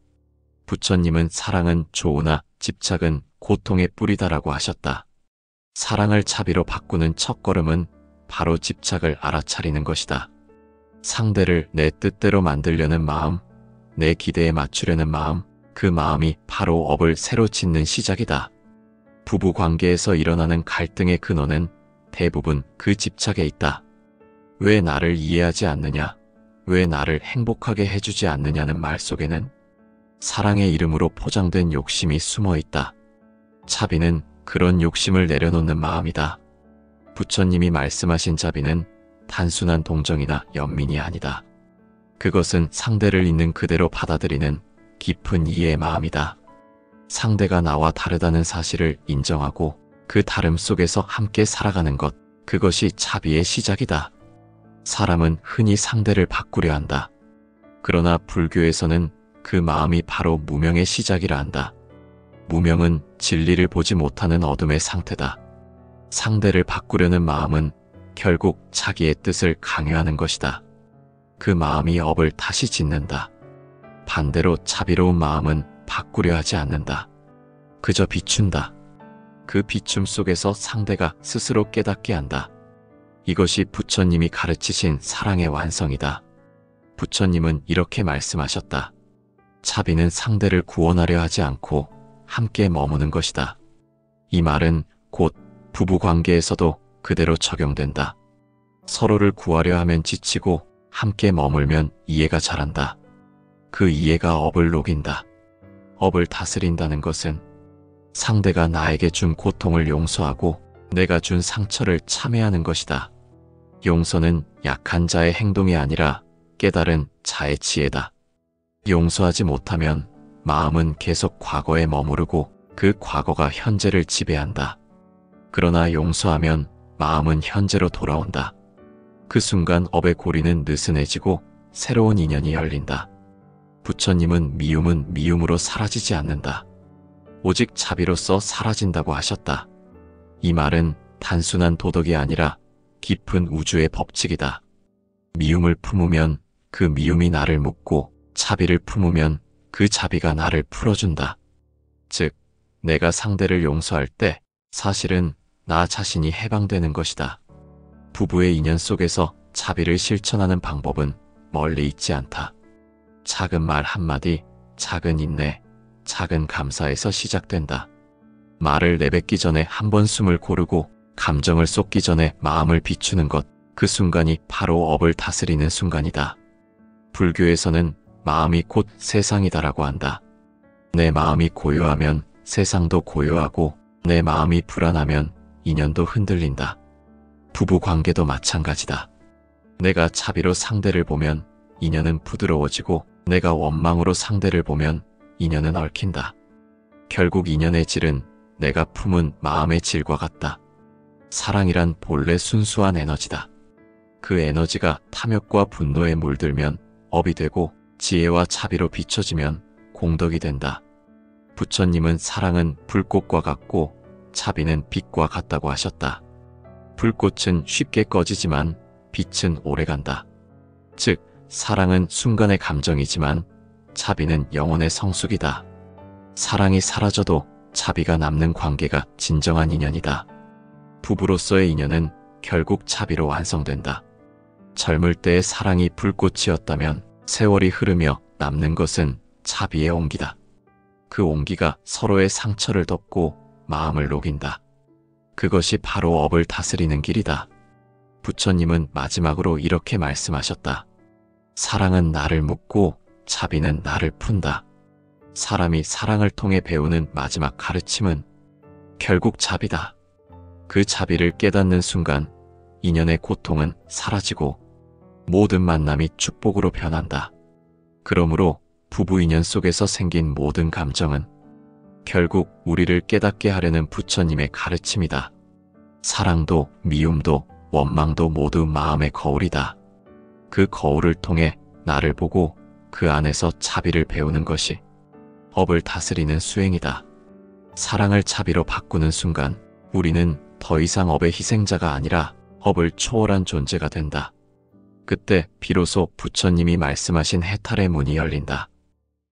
부처님은 사랑은 좋으나 집착은 고통의 뿌리다라고 하셨다. 사랑을 차비로 바꾸는 첫걸음은 바로 집착을 알아차리는 것이다. 상대를 내 뜻대로 만들려는 마음, 내 기대에 맞추려는 마음, 그 마음이 바로 업을 새로 짓는 시작이다. 부부 관계에서 일어나는 갈등의 근원은 대부분 그 집착에 있다. 왜 나를 이해하지 않느냐? 왜 나를 행복하게 해주지 않느냐는 말 속에는 사랑의 이름으로 포장된 욕심이 숨어 있다. 차비는 그런 욕심을 내려놓는 마음이다. 부처님이 말씀하신 차비는 단순한 동정이나 연민이 아니다. 그것은 상대를 있는 그대로 받아들이는 깊은 이해의 마음이다. 상대가 나와 다르다는 사실을 인정하고 그 다름 속에서 함께 살아가는 것, 그것이 차비의 시작이다. 사람은 흔히 상대를 바꾸려 한다. 그러나 불교에서는 그 마음이 바로 무명의 시작이라 한다. 무명은 진리를 보지 못하는 어둠의 상태다. 상대를 바꾸려는 마음은 결국 자기의 뜻을 강요하는 것이다. 그 마음이 업을 다시 짓는다. 반대로 자비로운 마음은 바꾸려 하지 않는다. 그저 비춘다. 그 비춤 속에서 상대가 스스로 깨닫게 한다. 이것이 부처님이 가르치신 사랑의 완성이다. 부처님은 이렇게 말씀하셨다. 차비는 상대를 구원하려 하지 않고 함께 머무는 것이다. 이 말은 곧 부부관계에서도 그대로 적용된다. 서로를 구하려 하면 지치고 함께 머물면 이해가 자란다. 그 이해가 업을 녹인다. 업을 다스린다는 것은 상대가 나에게 준 고통을 용서하고 내가 준 상처를 참회하는 것이다. 용서는 약한 자의 행동이 아니라 깨달은 자의 지혜다. 용서하지 못하면 마음은 계속 과거에 머무르고 그 과거가 현재를 지배한다. 그러나 용서하면 마음은 현재로 돌아온다. 그 순간 업의 고리는 느슨해지고 새로운 인연이 열린다. 부처님은 미움은 미움으로 사라지지 않는다. 오직 자비로서 사라진다고 하셨다. 이 말은 단순한 도덕이 아니라 깊은 우주의 법칙이다. 미움을 품으면 그 미움이 나를 묶고 자비를 품으면 그 자비가 나를 풀어준다. 즉, 내가 상대를 용서할 때 사실은 나 자신이 해방되는 것이다. 부부의 인연 속에서 자비를 실천하는 방법은 멀리 있지 않다. 작은 말 한마디, 작은 인내, 작은 감사에서 시작된다. 말을 내뱉기 전에 한 번 숨을 고르고 감정을 쏟기 전에 마음을 비추는 것, 그 순간이 바로 업을 다스리는 순간이다. 불교에서는 마음이 곧 세상이다라고 한다. 내 마음이 고요하면 세상도 고요하고 내 마음이 불안하면 인연도 흔들린다. 부부 관계도 마찬가지다. 내가 자비로 상대를 보면 인연은 부드러워지고 내가 원망으로 상대를 보면 인연은 얽힌다. 결국 인연의 질은 내가 품은 마음의 질과 같다. 사랑이란 본래 순수한 에너지다. 그 에너지가 탐욕과 분노에 물들면 업이 되고 지혜와 자비로 비춰지면 공덕이 된다. 부처님은 사랑은 불꽃과 같고 자비는 빛과 같다고 하셨다. 불꽃은 쉽게 꺼지지만 빛은 오래간다. 즉, 사랑은 순간의 감정이지만 자비는 영혼의 성숙이다. 사랑이 사라져도 자비가 남는 관계가 진정한 인연이다. 부부로서의 인연은 결국 자비로 완성된다. 젊을 때의 사랑이 불꽃이었다면 세월이 흐르며 남는 것은 자비의 온기다. 그 온기가 서로의 상처를 덮고 마음을 녹인다. 그것이 바로 업을 다스리는 길이다. 부처님은 마지막으로 이렇게 말씀하셨다. 사랑은 나를 묶고 자비는 나를 푼다. 사람이 사랑을 통해 배우는 마지막 가르침은 결국 자비다. 그 자비를 깨닫는 순간 인연의 고통은 사라지고 모든 만남이 축복으로 변한다. 그러므로 부부 인연 속에서 생긴 모든 감정은 결국 우리를 깨닫게 하려는 부처님의 가르침이다. 사랑도 미움도 원망도 모두 마음의 거울이다. 그 거울을 통해 나를 보고 그 안에서 자비를 배우는 것이 업을 다스리는 수행이다. 사랑을 자비로 바꾸는 순간 우리는 더 이상 업의 희생자가 아니라 업을 초월한 존재가 된다. 그때 비로소 부처님이 말씀하신 해탈의 문이 열린다.